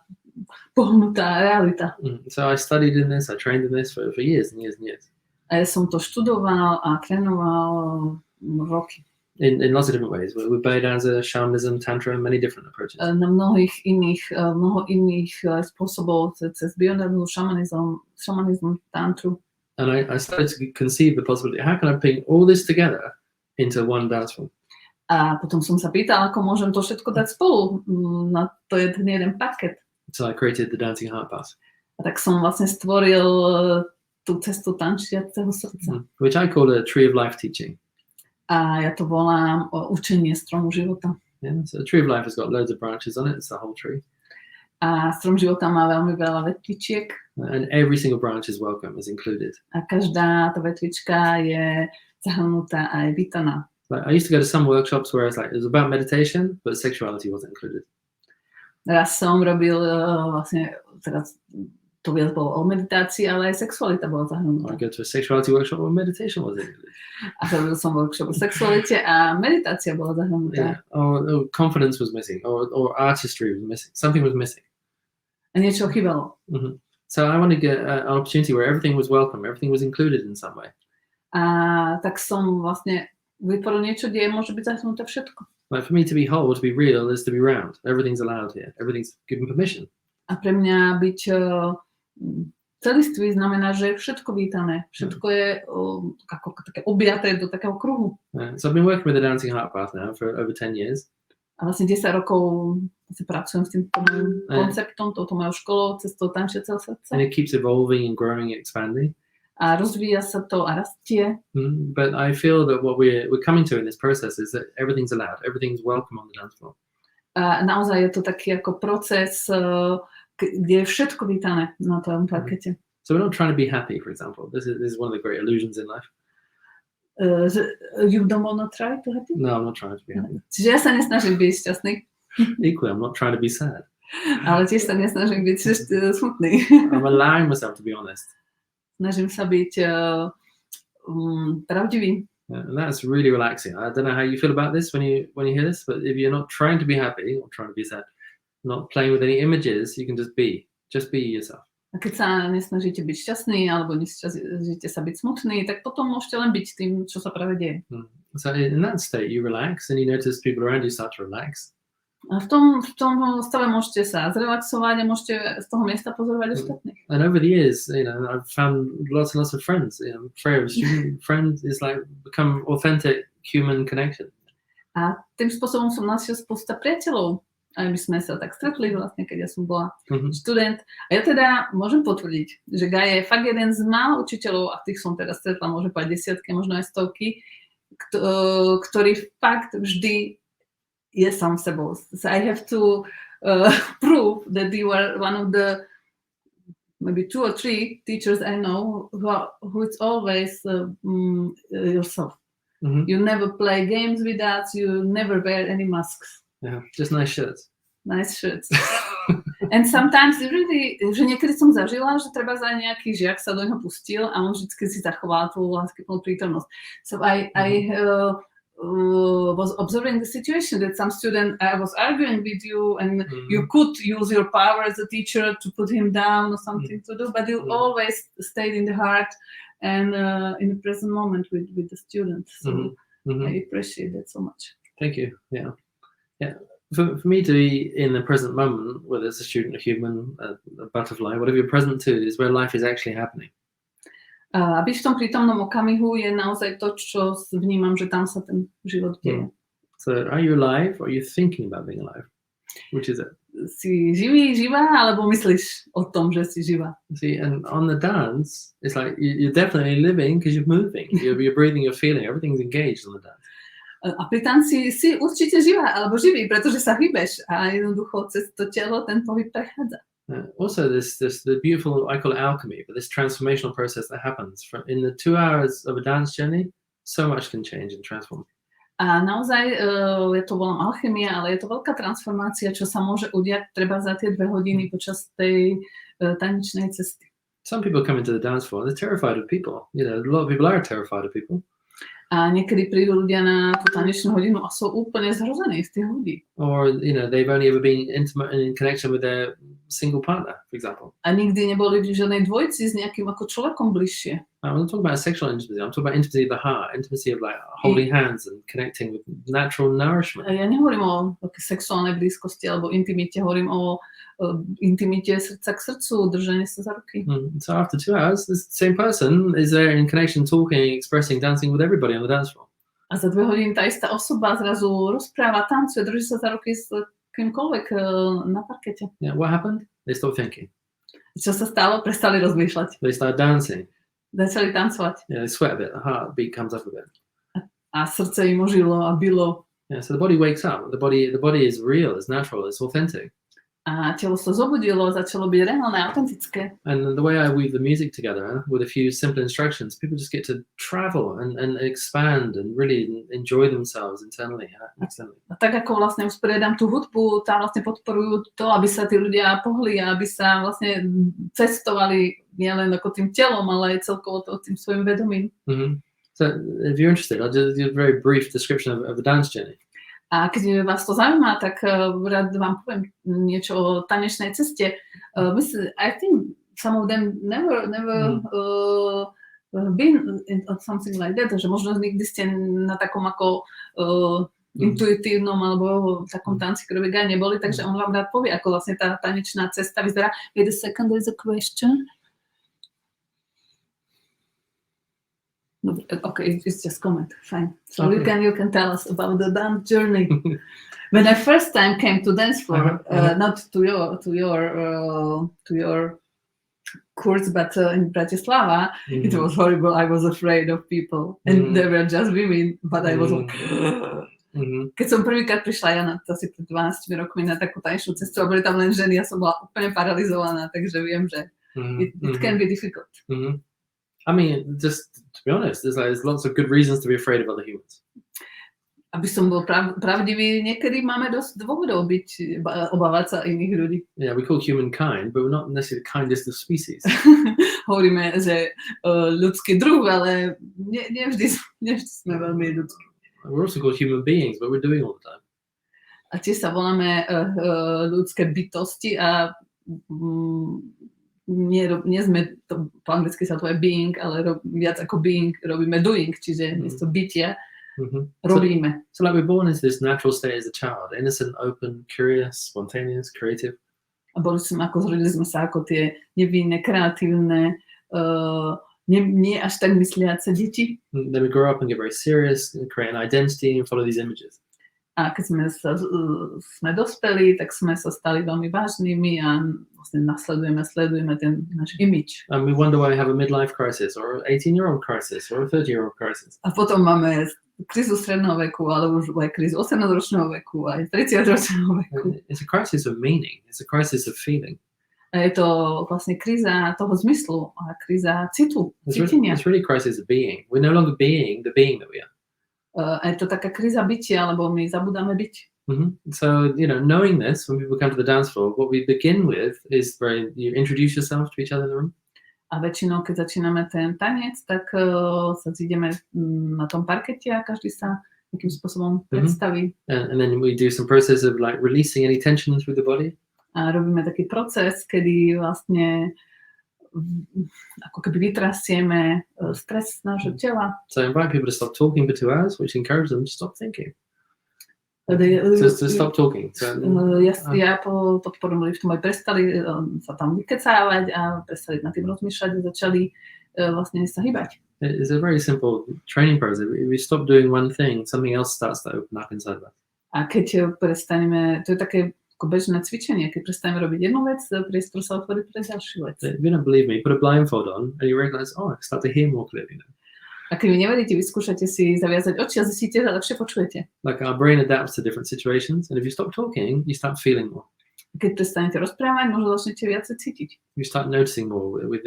pohnutá realita. So I studied in this, I trained in this for years and years and years. A ja som to študoval a trénoval roky. In lots of different ways, with biodanza, shamanism, tantra, many different approaches. Na mnoho iných spôsobov, cez biodanzu, šamanizm, tantru. And I started to conceive the possibility, how can I bring all this together into one dance form? A potom som sa pýtala, ako môžem to všetko dať spolu na to jeden paket. So I created the Dancing Heart Path. A tak som vlastne stvoril tú cestu tančiaceho srdca. Which I call a Tree of Life teaching. A ja to volám učenie stromu života. Yeah, so the Tree of Life has got loads of branches on it. It's the whole tree. A strom života má veľmi veľa vetvičiek. And every single branch is welcome, is included. A každá tá vetvička je zahrnutá aj vítaná. Like, I used to go to some workshops where it was about meditation, but sexuality wasn't included. Raz som robil vlastne, teraz to viac bolo o meditácii, ale aj sexualita bola zahrnutá. I go to a sexuality workshop where meditation wasn't included. A robil som workshop o sexualite a meditácia bola zahrnutá. Yeah. Or confidence was missing, or artistry was missing. Something was missing. A niečo chýbalo. Mm-hmm. So I want to get an opportunity where everything was welcome, everything was included in some way. A tak som vlastne vytvoril niečo, kde môže byť zahrnuté všetko. Like for me to be whole, to be real, is to be round. Everything's allowed here. Everything's given permission. A pre mňa byť celistvý znamená, že je všetko vítané. Všetko je ako také objaté do takého kruhu. So I've been working with the Dancing Heart Path now for over 10 years. A vlastne 10 rokov pracujem s týmto konceptom, touto mojou školou, cestou tančiaceho srdca. And it keeps evolving and growing and expanding. A rozvíja sa to a rastie. But I feel that what we're coming to in this process is that everything's allowed, everything's welcome on the dance floor. A naozaj je to taký ako proces, kde je všetko vítané na tom parkete. So we're not trying to be happy, for example. This is one of the great illusions in life. You don't want to try to happy? No, I'm not trying to be happy. Čiže ja sa nesnažím byť šťastný. Equally, I'm not trying to be sad. Ale tiež sa nesnažím byť smutný. I'm allowing myself to be honest. Snažím sa byť pravdivý. And that's really relaxing. I don't know how you feel about this when you hear this, but if you're not trying to be happy or trying to be sad, not playing with any images, you can just be yourself. A keď sa nesnažíte byť šťastný alebo nesnažíte sa byť smutný, tak potom môžete len byť tým, čo sa práve deje. So in that state, you relax and you notice people around you start to relax. A v tom stave môžete sa zrelaxovať a môžete z toho miesta pozorovať ostatných. And over the years, I've found lots and lots of friends. Freya, student friends, is like become authentic human connection. A tým spôsobom som našiel spousta priateľov. A my sme sa tak stretli vlastne, keď ja som bola študent. A ja teda môžem potvrdiť, že Guy je fakt jeden z mála učiteľov, a tých som teda stretla, môžem povedať desiatky, možno aj stovky, ktorý fakt vždy je sám sebou. So I have to prove that you are one of the maybe 2 or 3 teachers I know who is always yourself. You never play games with us, you never wear any masks. Yeah, just nice shirts. Nice shirts. And sometimes really, že niekedy som zažila, že treba za nejaký žiak sa do neho pustil a on vždycky si zachoval tú láskyplnú prítomnosť. So I was observing the situation that some student was arguing with you and you could use your power as a teacher to put him down or something to do, but you always stayed in the heart and in the present moment with the student. So I appreciate that so much. Thank you. Yeah. For me to be in the present moment, whether it's a student, a human, a butterfly, whatever you're present to, is where life is actually happening. A byť v tom prítomnom okamihu je naozaj to, čo vnímam, že tam sa ten život deje. So are you alive or are you thinking about being alive? Which is it? Si živý, živá, alebo myslíš o tom, že si živá? See, and on the dance, it's like you're definitely living because you're moving. You're breathing, you're feeling, everything's engaged on the dance. A pri tanci si určite živá alebo živý, pretože sa hýbeš a jednoducho cez to telo ten pohyb prechádza. Also, the beautiful, I call it alchemy, but this transformational process that happens in the 2 hours of a dance journey, so much can change and transform. A naozaj, ja to volám alchymia, ale je to veľká transformácia, čo sa môže udiať treba za tie 2 hodiny počas tej tanečnej cesty. Some people come into the dance floor, they're terrified of people. A lot of people are terrified of people. A niekedy prídu ľudia na tú tanečnú hodinu a sú úplne zhrození z tých ľudí. Or, they've only ever been intimate in connection with their single partner, for example. A nikdy neboli v žiadnej dvojci s nejakým ako človekom bližšie. I'm not talking about sexual intimacy. I'm talking about intimacy of the heart, intimacy of like holding hands and connecting with natural nourishment. Ja nehovorím o sexuálnej blízkosti alebo intimite, hovorím o intimite srdca k srdcu, držanie sa za ruky. So after 2 hours, this same person is there in connection, talking, expressing, dancing with everybody on the dance floor. A za 2 hodiny tá istá osoba zrazu rozpráva, tancuje, drží sa za ruky s kýmkoľvek na parkete. Yeah, what happened? They stopped thinking. Čo sa stalo? Prestali rozmýšľať. They started dancing. Začali tancovať. Yeah, they sweat a bit. The heartbeat comes up a bit. A srdce im ožilo a bilo. Yeah, so the body wakes up. The body is real. It's natural. It's authentic. A telo sa zobudilo, začalo byť reálne, autentické. And the way I weave the music together with a few simple instructions, people just get to travel and expand and really enjoy themselves internally. A tak ako vlastne usporiadam tú hudbu, tam vlastne podporujú to, aby sa tí ľudia pohli a aby sa vlastne cestovali nielen ako tým telom, ale aj celkovo tým svojim vedomím. Mm-hmm. So if you're interested, I'll just give a very brief description of the dance journey. A keď vás to zaujíma, tak rád vám poviem niečo o tanečnej ceste. I think some of them never been in something like that, že možno nikdy ste na takom ako intuitívnom alebo takom tanci, ktorý by neboli, takže on vám rád povie, ako vlastne tá tanečná cesta vyzerá. Wait a second, there is a question. Okay, it's just comment. Fine. So okay. you can tell us about the dance journey. When I first time came to dance floor, not to your course, but in Bratislava, it was horrible. I was afraid of people, and there were just women, but I was like. Keď som prvýkrát prišla ja na to asi pred 12 rokmi na takú tanečnú cestu a boli tam len ženy, ja som bola úplne paralizovaná, takže viem, že it can be difficult. I mean, just to be honest, there's lots of good reasons to be afraid of other humans. Aby som bol pravdivý, niekedy máme dosť dôvodov obávať sa iných ľudí. Yeah, we call humankind, but we're not necessarily the kindest of species. Hovoríme, že ľudský druh, ale nevždy sme veľmi ľudskí. We're also called human beings, but we're doing all the time. A tiež sa voláme ľudské bytosti a nie sme, to po anglicky sa to je being, ale viac ako being robíme doing, čiže miesto bytia robíme. So like we're born into this natural state as a child, innocent, open, curious, spontaneous, creative. A zrodili sme sa ako tie nevinné, kreatívne, nie až tak mysliace deti. Then we grow up and get very serious and create an identity and follow these images. A keď sme dospeli, tak sme sa stali veľmi vážnymi a vlastne sledujeme ten náš image. And we wonder why we have a midlife crisis or an 18-year-old crisis or a 30-year-old crisis. A potom máme krízu stredného veku, ale už aj krízu 18-ročného veku, aj 30-ročného veku. It's a crisis of meaning. It's a crisis of feeling. A je to vlastne kríza toho zmyslu a kríza citu, cítenia. It's really a crisis of being. We're no longer being the being that we are. A je to taká kríza bytia, lebo my zabudáme byť. So, knowing this, when people come to the dance floor, what we begin with is you introduce yourself to each other in the room. A väčšinou, keď začíname ten tanec, tak sa zídeme na tom parkete a každý sa nejakým spôsobom predstaví. And then we do some process of like releasing any tension through the body. A robíme taký proces, kedy vlastne ako keby vytrasieme stres nášho tela. So I invite people to stop talking for 2 hours, which encourages them to stop thinking. To stop talking. So, ja podporujem ľudí v tom, aj prestali sa tam vykecávať a prestali nad tým rozmýšľať a začali vlastne sa hýbať. It's a very simple training process. If we stop doing one thing, something else starts to open up inside of us. A keď prestaneme, to je také ako bežné cvičenie, keď prestaneme robiť jednu vec, priestor sa otvorí pre ďalšiu vec. If you don't believe me, put a blindfold on and you realize, I start to hear more clearly now. A keď mi neveríte, vyskúšate si zaviazať oči a zistíte, že lepšie počujete. Like our brain adapts to different situations, and if you stop talking, you start feeling more. Keď prestanete rozprávať, možno začnete viacej cítiť. You start noticing more with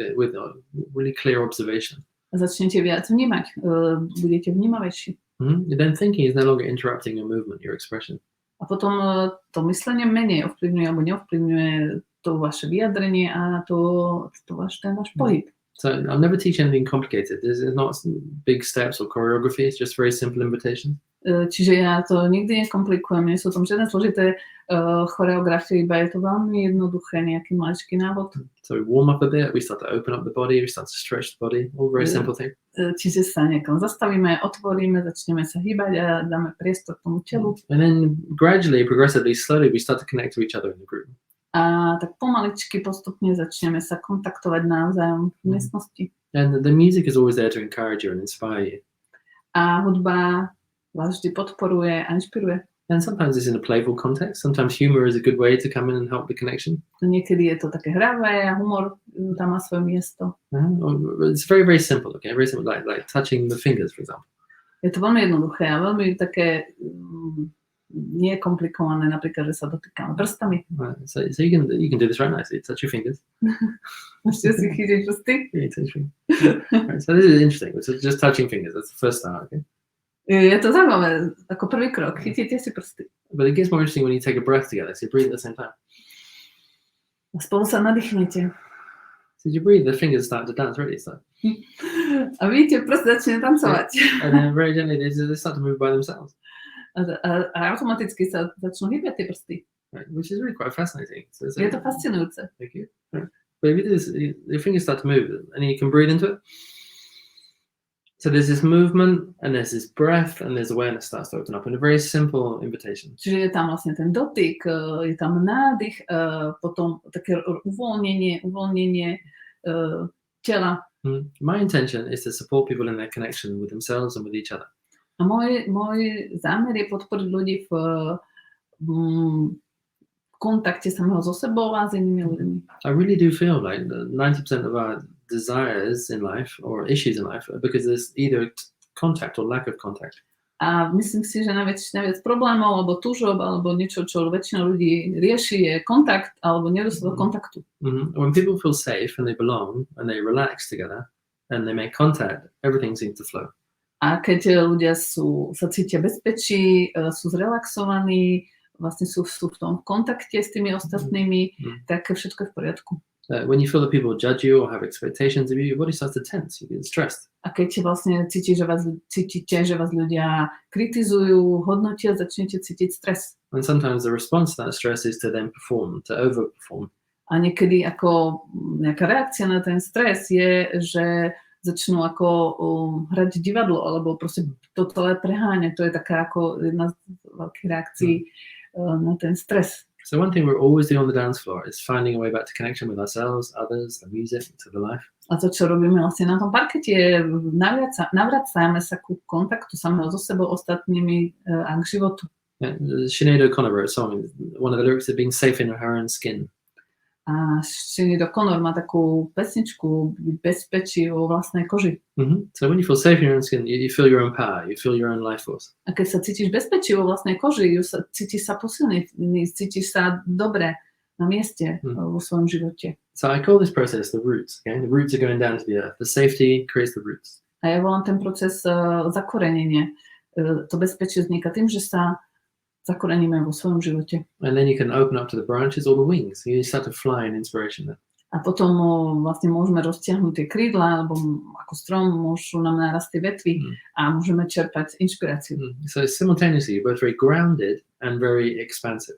really clear observation. A začnete viac vnímať, budete vnímavejší. Then thinking is no longer interrupting your movement, your expression. A potom to myslenie menej ovplyvňuje alebo neovplyvňuje to vaše vyjadrenie a ten váš pohyb. So I'll never teach anything complicated. There's not big steps or choreography. It's just very simple invitations. Čiže ja to nikdy nekomplikujem, nie sú tam žiadne zložité choreografie, iba je to veľmi jednoduché, nejaký maličký návod. So we warm up a bit, we start to open up the body, we start to stretch the body, all very simple things. Čiže sa niekam zastavíme, otvoríme, začneme sa hýbať a dáme priestor k tomu telu. And then gradually, progressively, slowly, we start to connect to each other in the group. A tak pomaličky, postupne začneme sa kontaktovať navzájom v miestnosti. And the music is always there to encourage you and inspire you. A hudba vás vždy podporuje a inšpiruje. And sometimes it's in a playful context. Sometimes humor is a good way to come in and help the connection. Niekedy je to také hravé a humor tam má svoje miesto. It's very, very simple, okay? Very simple, like touching the fingers, for example. Je to veľmi jednoduché a veľmi také nie je komplikované, napríklad, že sa dotýkame prstami. Right. So you can do this right nicely. Touch your fingers. Môžete si chytiť prsty. Yeah, touch your fingers. Right, so this is interesting. So just touching fingers. That's the first start, okay? Je to zaujímavé, ako prvý krok. Chytíte si prsty. But it gets more interesting when you take a breath together. So you breathe at the same time. A spolu sa nadýchnete. So you breathe, the fingers start to dance already. So. A vidíte, prst začne tancovať. And then very gently they start to move by themselves. A automaticky sa začnú hýbať tie prsty. Right, which is really quite fascinating. So Je to fascinujúce. Thank you. Right. But if you do this, your fingers start to move, and you can breathe into it. So there's this movement, and there's this breath, and there's awareness starts to open up in a very simple invitation. Čiže je tam vlastne ten dotyk, je tam nádych, potom také uvoľnenie tela. My intention is to support people in their connection with themselves and with each other. A môj zámer je podporiť ľudí v kontakte samého so sebou a s inými ľuďmi. I really do feel like 90% of our desires in life or issues in life are because there's either contact or lack of contact. A myslím si, že najviac problémov alebo túžob alebo niečo, čo väčšina ľudí rieši, je kontakt alebo nedostatok kontaktu. When people feel safe and they belong and they relax together and they make contact, everything seems to flow. A keď ľudia sa cítia bezpečí, sú zrelaxovaní, vlastne sú v tom kontakte s tými ostatnými, tak všetko je v poriadku. When you feel that people judge you or have expectations of you, your body starts to tense, you get stressed. A keď vlastne cítite, že vás ľudia kritizujú, hodnotia, začnete cítiť stres. And sometimes the response to that stress is to then perform, to overperform. A niekedy ako nejaká reakcia na ten stres je, že začnú ako hrať divadlo, alebo proste to celé preháňať. To je taká ako jedna z veľkých reakcií na ten stres. So one thing we're always doing on the dance floor is finding a way back to connection with ourselves, others, the music, to the life. A to, čo robíme vlastne na tom parkete, je navracame sa ku kontaktu samého so sebou, ostatnými a k životu. Sinead O'Connor wrote a song, one of the lyrics is being safe in her own skin. A Sinead O'Connor má takú pesničku bezpečí vo vlastnej koži. So when you feel safe in your own skin, you feel your own power, you feel your own life force. A keď sa cítiš bezpečí vo vlastnej koži, cítiš sa posilný, cítiš sa dobre na mieste vo svojom živote. So I call this process the roots. Okay? The roots are going down to the earth. The safety creates the roots. A ja volám ten proces zakorenenie. To bezpečie vzniká tým, že sa zakoreníme vo svojom živote. And then you can open up to the branches or the wings. You start to fly in inspiration then. A potom vlastne môžeme roztiahnuť tie krídla, alebo ako strom môžu nám narásť tie vetvy a môžeme čerpať inšpiráciu. So simultaneously, you're both very grounded and very expansive.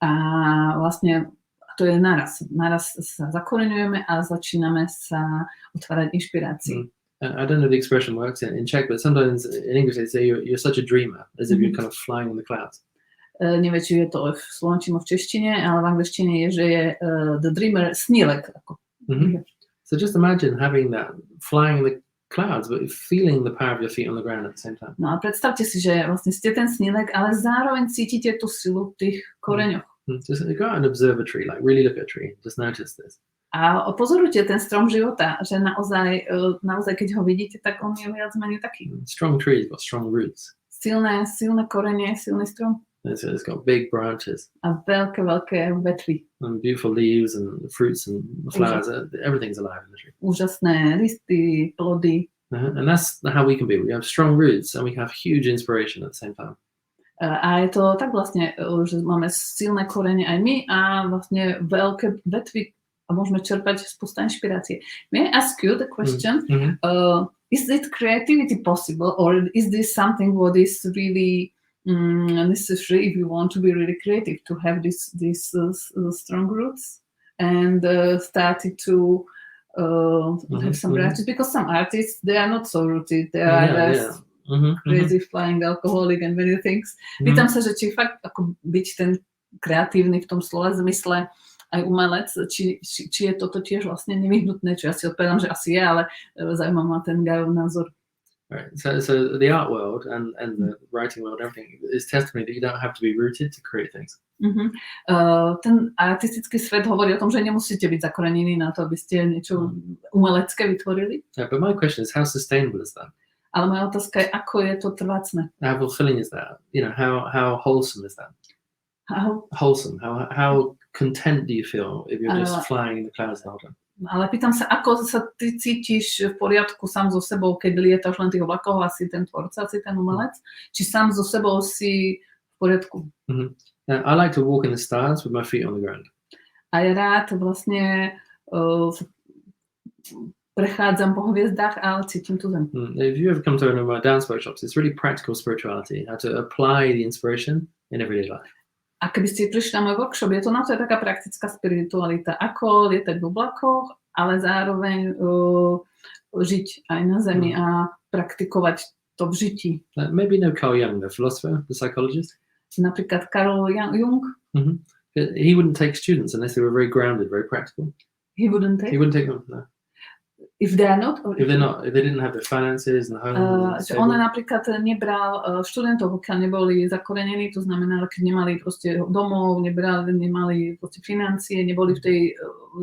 A vlastne to je naraz. Naraz sa zakoreňujeme a začíname sa otvárať inšpirácii. I don't know if the expression works in Czech, but sometimes in English they say you're such a dreamer, as if you're kind of flying in the clouds. Neviem, či je to v slovenčine, v češtine, ale v angličtine je, že je the dreamer snílek. So just imagine having that flying in the clouds, but feeling the power of your feet on the ground at the same time. No a predstavte si, že vlastne ste ten snílek, ale zároveň cítite tú silu v tých koreňoch. Just go out and observe a tree, like really look at a tree, just notice this. A pozorujte ten strom života, že naozaj, keď ho vidíte, tak on je viac menej taký. Strong trees got strong roots. Silné korene, silný strom. So it's got big branches. A veľké vetvy. And beautiful leaves and fruits and flowers. Everything's alive in the tree. Úžasné listy, plody. And that's how we can be. We have strong roots and we can have huge inspiration at the same time. A je to tak vlastne, že máme silné korene aj my a vlastne veľké vetvy a môžeme čerpať spústa inšpirácie. May I ask you the question? Is it creativity possible, or is this something what is really necessary if you want to be really creative, to have these strong roots and started to have some artists? Because some artists, they are not so rooted, they are less crazy, flying alcoholic and many things. Pýtam sa, že či fakt ako byť ten kreatívny v tom slova zmysle aj umelec, či je toto tiež vlastne nevyhnutné, čo ja si odpovedám, že asi je, ale zaujíma ma ten Guyov názor. Right. So the art world and the writing world, everything is testimony that you don't have to be rooted to create things. Ten artistický svet hovorí o tom, že nemusíte byť zakorenení na to, aby ste niečo umelecké vytvorili. Yeah, but my question is, how sustainable is that? Ale moja otázka je, ako je to trvácne. How fulfilling is that? You know, how wholesome is that? Wholesome. How content do you feel if you're just flying in the clouds the whole time? Ale pýtam sa, ako sa ty cítiš v poriadku sám so sebou, keď lietaš len tých vlakov a si ten tvorca, si ten umelec? Či sám so sebou si v poriadku? I like to walk in the stars with my feet on the ground. A ja rád vlastne prechádzam po hviezdách, ale cítim tu zem. If you ever come to one of my dance workshops, it's really practical spirituality, how to apply the inspiration in everyday life. A keby ste prišli na môj workshop, je to naozaj taká praktická spiritualita, ako lietať v oblakoch, ale zároveň žiť aj na zemi a praktikovať to v žití. Maybe no Carl Jung, the philosopher, the psychologist. Napríklad Carl Jung. He wouldn't take students unless they were very grounded, very practical. He wouldn't take them, no. If they are not? If they didn't have the finances and the home. On napríklad nebral študentov, pokiaľ neboli zakorenení, to znamená, keď nemali proste domov, nemali proste financie, neboli v tej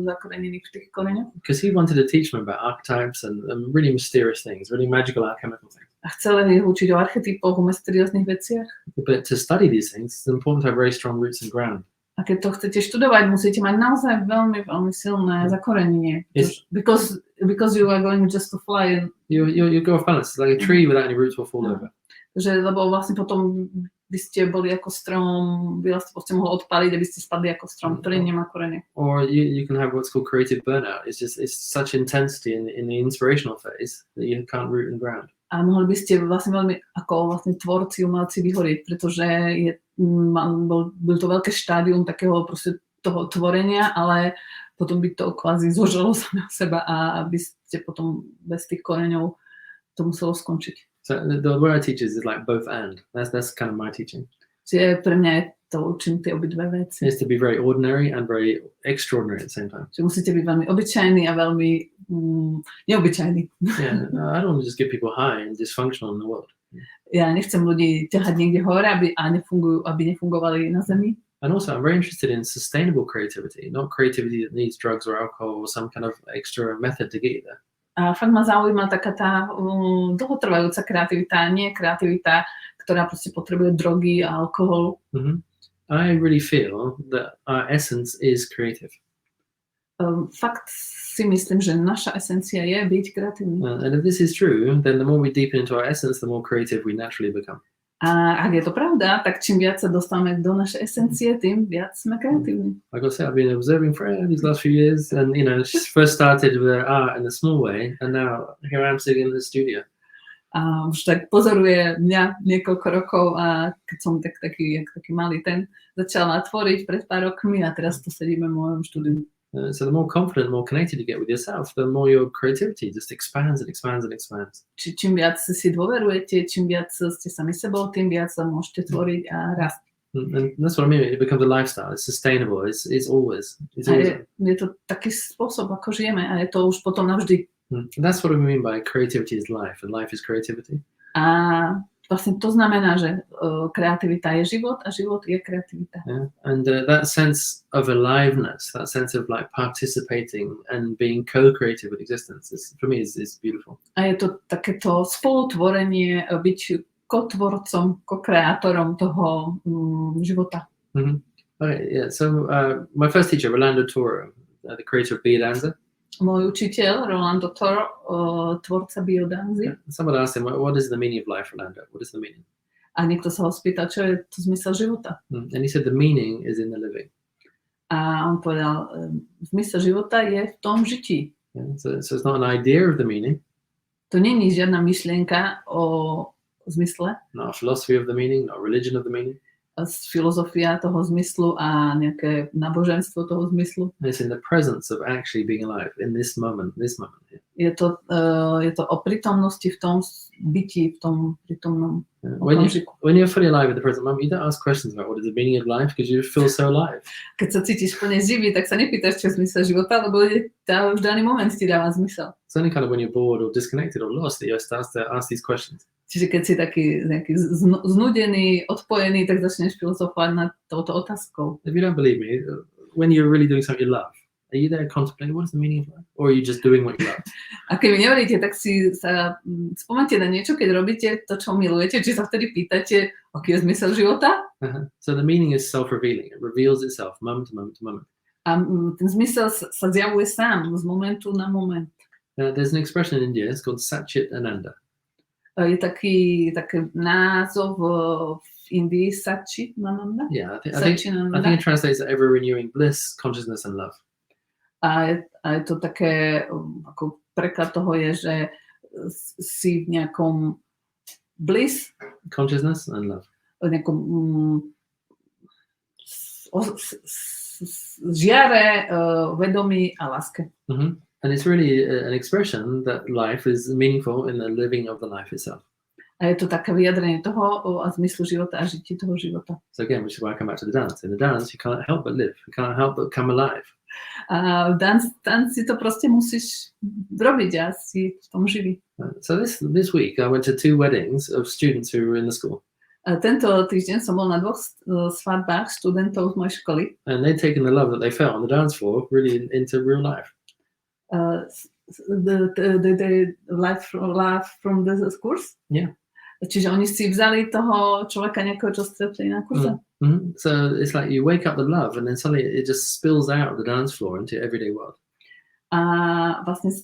zakorenení v tých koreňoch. Because he wanted to teach them about archetypes and really mysterious things, really magical alchemical things. A chcel ich učiť o archetypoch, o mysterióznych veciach. But to study these things, it's important to have very strong roots and ground. A keď to chcete študovať, musíte mať naozaj veľmi, veľmi silné zakorenenie. Because you are going just to fly. You go off balance. It's like a tree without any roots will fall over. Lebo vlastne potom by ste boli ako strom, by vás to mohlo odpaliť, aby ste spadli ako strom, ktorý nemá korene. Or you can have what's called creative burnout. It's such intensity in the inspirational phase that you can't root and ground. A mohli by ste vlastne veľmi ako vlastne tvorci, umelci vyhorieť, pretože bol to veľké štádium takého proste toho tvorenia, ale potom by to kvázi zožalo samého seba a aby ste potom bez tých koreňov to muselo skončiť. So the way I teach is like both and. That's kind of my teaching. Čiže pre mňa je to učím tie obidve veci. It's to be very ordinary and very extraordinary at the same time. Čiže musíte byť veľmi obyčajný a veľmi neobyčajný. Yeah, I don't want to just get people high and dysfunctional in the world. Ja nechcem ľudí ťahať niekde hore, aby nefungovali na zemi. And also, I'm very interested in sustainable creativity, not creativity that needs drugs or alcohol or some kind of extra method to get you there. A fakt ma zaujíma taká tá dlhotrvajúca kreativita, nie kreativita, ktorá proste potrebuje drogy a alkohol. I really feel that our essence is creative. Fakt si myslím, že naša esencia je byť kreatívny. And if this is true, then the more we deepen into our essence, the more creative we naturally become. A ak je to pravda, tak čím viac sa dostávame do našej esencie, tým viac sme kreatívni. Like I said, I've been observing Freya these last few years, and she first started with art in a small way, and now here I am sitting in the studio. A už tak pozoruje mňa niekoľko rokov a keď som taký malý začala tvoriť pred pár rokmi a teraz tu sedíme v mojom štúdiu. So the more confident, more connected you get with yourself, the more your creativity just expands and expands and expands. Čím viac si dôverujete, čím viac ste sami sebou, tým viac sa môžete tvoriť a rásť. And that's what I mean. It becomes a lifestyle. It's sustainable. It's always. Je to taký spôsob, ako žijeme a je to už potom navždy. That's what we mean by creativity is life, and life is creativity. A vlastne to znamená, že kreativita je život a život je kreativita. Yeah. And that sense of aliveness, that sense of like participating and being co-creative with existence, for me is beautiful. A je to takéto spolutvorenie, byť kotvorcom, ko-kreátorom toho života. Okay, yeah. So my first teacher, Rolando Toro, the creator of Biodanza. Môj učiteľ, Rolando Toro, tvorca biodanzy. Yeah. Someone asked him, what is the meaning of life, Rolando? What is the meaning? A niekto sa ho spýtal, čo je to zmysel života. And he said the meaning is in the living. A on povedal, zmysel života je v tom žití. Yeah. So it's not an idea of the meaning. To nie je žiadna myšlienka o zmysle. Not a philosophy of the meaning, not a religion of the meaning. filozofia toho zmyslu a nejaké náboženstvo toho zmyslu. It's in the presence of actually being alive in this moment. Yeah. Je to o prítomnosti v tom bytí, v tom prítomnom okamžiku. When you're fully alive in the present moment, you don't ask questions about what is the meaning of life because you feel so alive. Keď sa cítiš plne živý, tak sa nepýtaš, čo je zmysel života, lebo v daný moment ti dáva zmysel. It's only kind of when you're bored or disconnected or lost that you start to ask these questions. Čiže keď si taký nejaký znudený, odpojený, tak začneš filozofovať nad touto otázkou. If you don't believe me, when you're really doing something you love, are you there contemplating what is the meaning of life? Or are you just doing what you love? A keď mi neveríte, tak si sa spomente na niečo, keď robíte to, čo milujete, či sa vtedy pýtate, aký je zmysel života? So the meaning is self-revealing. It reveals itself moment to moment to moment. A ten zmysel sa zjavuje sám, z momentu na moment. There's an expression in India, it's called Satchit Ananda. Je taký názov v Indii, Satchit Ananda? Yeah, I think it translates to ever renewing bliss, consciousness and love. A je to také, ako preklad toho je, že si v nejakom bliss, consciousness and love. V nejakom žiare, vedomí a láske. Mm-hmm. And it's really an expression that life is meaningful in the living of the life itself. A je to také vyjadrenie toho a zmyslu života a žití toho života. So again, which is why I come back to the dance. In the dance, you can't help but live. You can't help but come alive. A v tanci to proste musíš robiť a si v tom živý. So this week, I went to 2 weddings of students who were in the school. A tento týždeň som bol na 2 svadbách študentov z mojej školy. And they'd taken the love that they felt on the dance floor really into real life. The life from the course? Yeah. Čiže oni si vzali toho človeka nejakého, čo stretli na kurze. Mm-hmm. So it's like you wake up the love and then suddenly it just spills out of the dance floor into your everyday world. A vlastne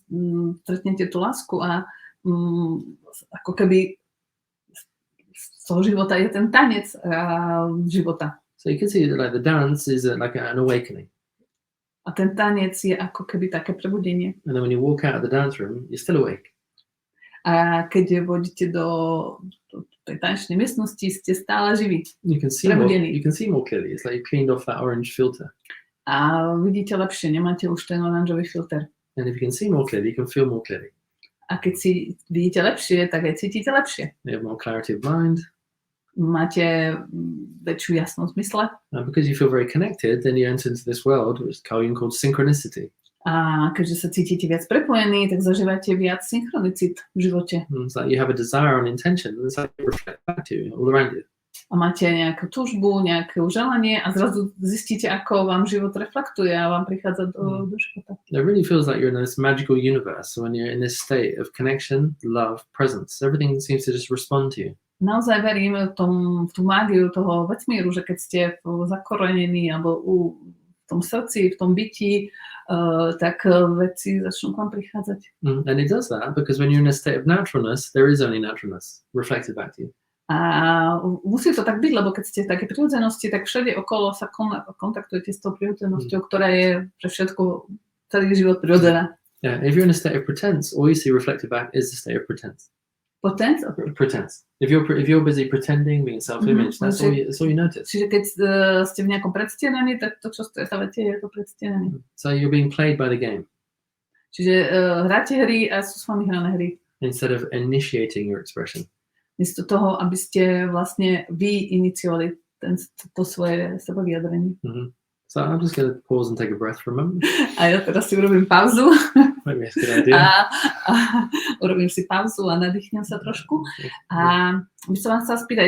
stretnete tú lásku a ako keby z toho života je ten tanec života. So you can see that like the dance is like an awakening. A ten tanec je ako keby také prebudenie. And then when you walk out of the dance room, you're still awake. A keď vodíte do tej tanečnej miestnosti, ste stále živí. You can see more clearly. It's like you cleaned off that orange filter. A vidíte lepšie, nemáte už ten oranžový filter. And if you can see more clearly, you can feel more clearly. A keď si vidíte lepšie, tak aj cítite lepšie. You have more clarity of mind. Máte väčšiu jasnosť v mysle. Because you feel very connected, then you enter into this world which is called synchronicity. A keďže sa cítite viac prepojení, tak zažívate viac synchronicit v živote. It's like you have a desire and intention, and it's like it reflects back to you, all around you. A máte nejakú túžbu, nejaké želanie a zrazu zistíte, ako vám život reflektuje a vám prichádza do života. It really feels like you're in this magical universe when you're in this state of connection, love, presence. Everything seems to just respond to you. Naozaj verím v tú mágiu toho vesmíru, že keď ste zakorenení alebo v tom srdci, v tom byti, tak veci začnú k vám prichádzať. And it does that because when you're in a state of naturalness, there is only naturalness reflected back to you. A musí to tak byť, lebo keď ste v takej prirodzenosti, tak všade okolo sa kontaktujete s tou prirodzenosťou, ktorá je pre všetko, celý život prirodzená. Yeah, if you're in a state of pretense, all you see reflected back is the state of pretense. Pretense? Pretense. If you're busy pretending, being self-image, that's all you notice. Čiže keď ste v nejakom predstieraní, tak to, čo stretávate, je to predstieranie. So you're being played by the game. Čiže hráte hry a sú s vami hrané hry. Instead of initiating your expression. Miesto toho, aby ste vlastne vy iniciovali to svoje sebavyjadrenie. So I'm just going to pause and take a breath for a moment. A ja teraz si urobím pauzu. Maybe that's a good idea. A urobím si pauzu a nadýchnem sa trošku. A by som vám chcela spýtať,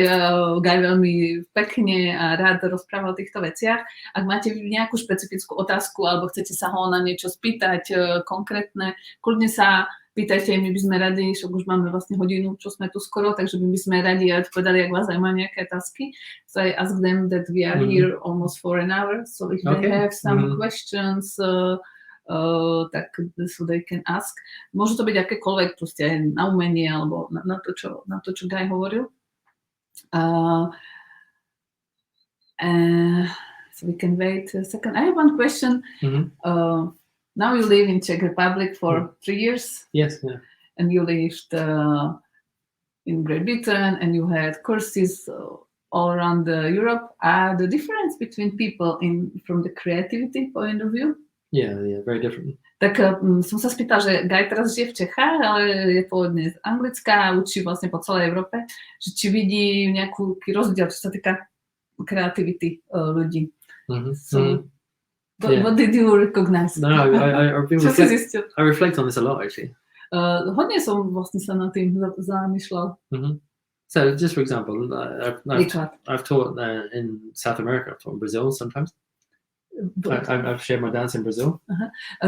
Guy veľmi pekne a rád rozprával o týchto veciach. Ak máte nejakú špecifickú otázku alebo chcete sa ho na niečo spýtať konkrétne, kľudne sa pýtajte, my by sme radi, však už máme vlastne hodinu, čo sme tu skoro, takže my by sme radi odpovedali, ak vás zaujímajú nejaké otázky. So I ask them that we are here almost for an hour, so if they have some questions, tak so they can ask. Môže to byť akékoľvek, proste aj na umenie, alebo na to, čo Guy hovoril. So we can wait a second. I have one question. Now you live in Czech Republic for 3 years. Yes, yeah. And you lived in Great Britain and you had courses all around Europe. The difference between people from the creativity point of view. Yeah, very different. Tak som sa spýtala, že Guy teraz žije v Čechách, ale je pôvodne z Anglicka a učí vlastne po celej Európe, že či vidí nejaký rozdiel, čo sa týka kreativity ľudí. What did you recognize? No, I reflect on this a lot, actually. Hodne som vlastne sa nad tým zamýšľal. So, just for example, I've taught in South America, I've taught in Brazil sometimes. I've shared my dance in Brazil.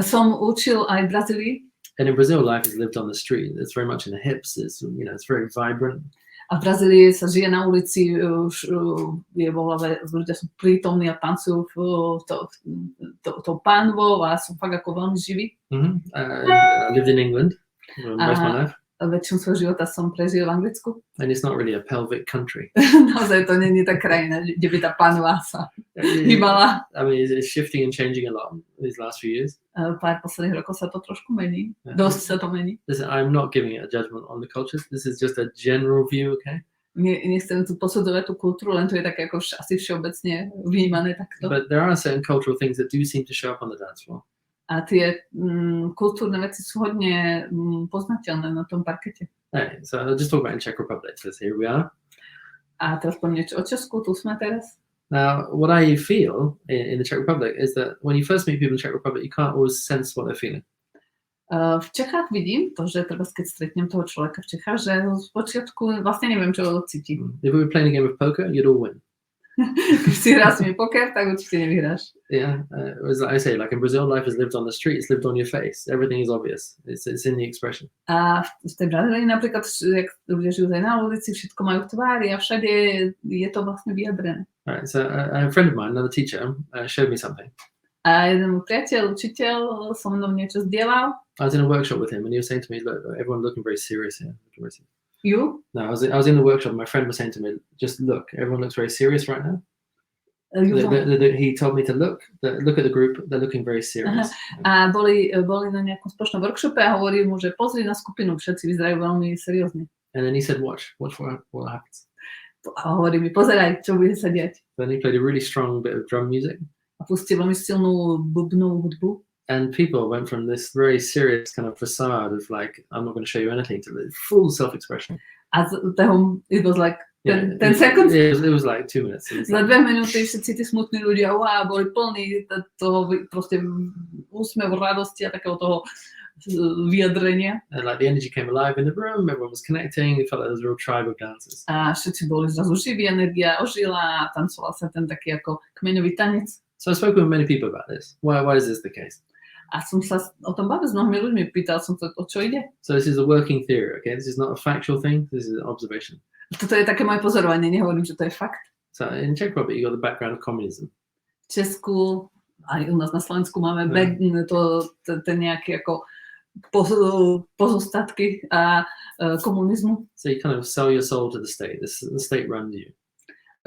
Som učil aj v Brazílii. And in Brazil, life is lived on the street. It's very much in the hips. It's very vibrant. A v Brazílii sa žije na ulici, ľudia sú prítomní a tancujú tou pánvou a sú fakt ako veľmi živí. I lived in England most of my life. Väčšinu svojho života som prežil v Anglicku. And it's not really a pelvic country. Naozaj to nie je tá krajina, kde by tá pánva sa hýbala. I mean, it's shifting and changing a lot these last few years. Pár posledných rokov sa to trošku mení. Dosť sa to mení. Listen, I'm not giving it a judgment on the cultures. This is just a general view, okay? Nechcem tu posudovať tú kultúru, len to je také ako asi všeobecne vnímané takto. But there are certain cultural things that do seem to show up on the dance floor. A tie kultúrne veci sú hodne poznateľné na tom parkete. Hey, so I'll just talk about in Czech Republic. So here we are. A teraz poviem niečo o Česku, tu sme teraz. Now, what I feel in the Czech Republic is that when you first meet people in the Czech Republic, you can't always sense what they're feeling. V Čechách vidím to, že treba, keď stretnem toho človeka v Čechách, že z počiatku vlastne neviem, čo cíti. If we were playing a game of poker, you'd all win. Keď si hrá s mi poker, tak určite nevyhráš. Yeah, as I say, like in Brazil, life is lived on the street, it's lived on your face. Everything is obvious. It's in the expression. A v tej Brazílii napríklad, jak ľudia žijú aj na ulici, všetko majú v tvári a všade je to vlastne vyjadrené. Right, so a friend of mine, another teacher, showed me something. A jeden priateľ, učiteľ, so mnou niečo zdieľal. I was in a workshop with him and he was saying to me, look, everyone looking very serious here. You? No, I was in the workshop. My friend was saying to me, just look, everyone looks very serious right now. He told me to look at the group, they're looking very serious. A boli na nejakom spoločnom workshope a hovorí mu, že pozri na skupinu, všetci vyzerajú veľmi seriózne. And then he said, watch what happens. A hovorí mi, pozeraj, čo bude sa diať. Then he played a really strong bit of drum music. A pustil veľmi silnú bubnú hudbu. And people went from this very serious kind of facade of like, I'm not going to show you anything, to the full self-expression. A it was like 10 seconds? It was like 2 minutes. Za 2 minúty všetci tí smutní ľudia, boli plní toho proste úsmevu, radosti a takého toho vyjadrenia. And like the energy came alive in the room, everyone was connecting, it felt like there was a real tribe of dancers. A všetci boli zrazu živí, energia ožila a tancoval sa ten taký ako kmeňový tanec. So I spoke with many people about this. Why is this the case? A som sa o tom bavil s mnohými ľuďmi, pýtal som sa, o čo ide. So this is a working theory, okay? This is not a factual thing, this is an observation. Toto je také moje pozorovanie, nehovorím, že to je fakt. So in Czech Republic, you got the background of communism. V Česku, aj u nás na Slovensku máme ten nejaký ako pozostatky a komunizmu. So you kind of sell your soul to the state, the state runs you.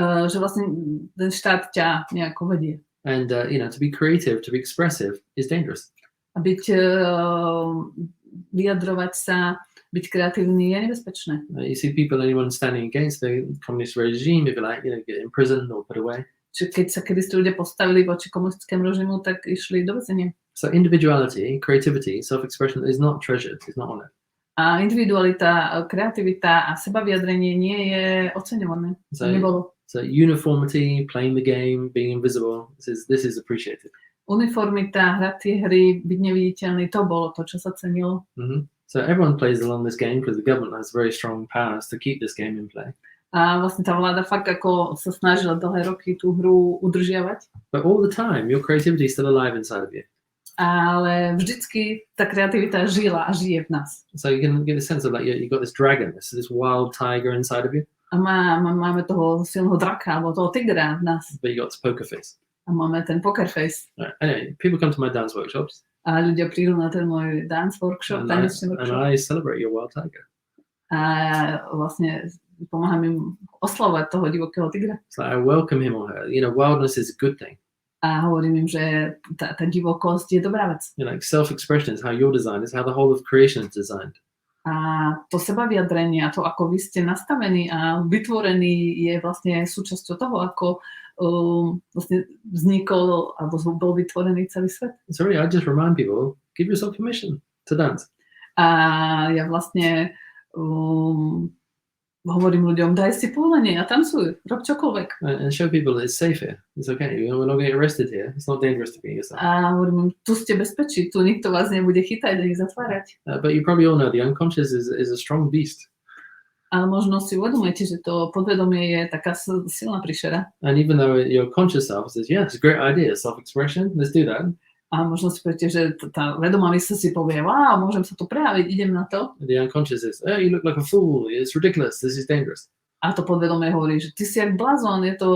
Že vlastne ten štát ťa nejako vedie. And to be creative, to be expressive is dangerous. A byť, vyjadrovať sa, byť kreatívny je nebezpečné. You see people, anyone standing against the communist regime, if you like, get imprisoned or put away. Čiže keď sa kedysi ľudia postavili voči komunistickému režimu, tak išli do väzenia. So individuality, creativity, self-expression is not treasured, it's not honored. A individualita, kreativita a sebavyjadrenie nie je oceňované. So, nebolo. So uniformity, playing the game, being invisible, this is appreciated. Uniformita, hrať tie hry, byť neviditeľný, to bolo to, čo sa cenilo. So everyone plays along this game because the government has very strong powers to keep this game in play. A vlastne tá vláda fakt ako sa snažila dlhé roky tú hru udržiavať. But all the time, your creativity is still alive inside of you. Ale vždycky tá kreativita žila a žije v nás. So you can get a sense of like you got this dragon, this wild tiger inside of you. A máme toho silného draka, alebo toho tigra v nás. But you got this poker face. A máme ten poker face. Right. Anyway, people come to my dance workshops. A ľudia prídu na ten môj dance workshop, tanečný workshop. And I celebrate your wild tiger. A vlastne pomáham im oslavovať toho divokého tigra. So I welcome him or her. Wildness is a good thing. A hovorím im, že tá divokosť je dobrá vec. Like self-expression is how you're designed, is how the whole of creation is designed. A to sebavyjadrenie a to, ako vy ste nastavení a vytvorení, je vlastne súčasťou toho, ako vlastne vznikol alebo bol vytvorený celý svet. Sorry, I just remind people, give yourself permission to dance. A ja vlastne hovorím ľuďom, daj si povolenie a tancuj, rob čokoľvek. And show people that it's safe here. It's okay. We're not getting arrested here. It's not dangerous to be yourself. A hovorím, tu ste bezpečí, tu nikto vás nebude chytať a ich zatvárať. But you probably all know the unconscious is a strong beast. Ale možno si uvedomujete, že to podvedomie je taká silná príšera. And even though your conscious self says, yeah, it's a great idea, self-expression, let's do that. A možno si poviete, že tá vedomá mysl si povie, wow, môžem sa tu prejaviť, idem na to. The unconscious is, oh, you look like a fool, it's ridiculous, this is dangerous. A to podvedomie hovorí, že ty si jak blázon, je to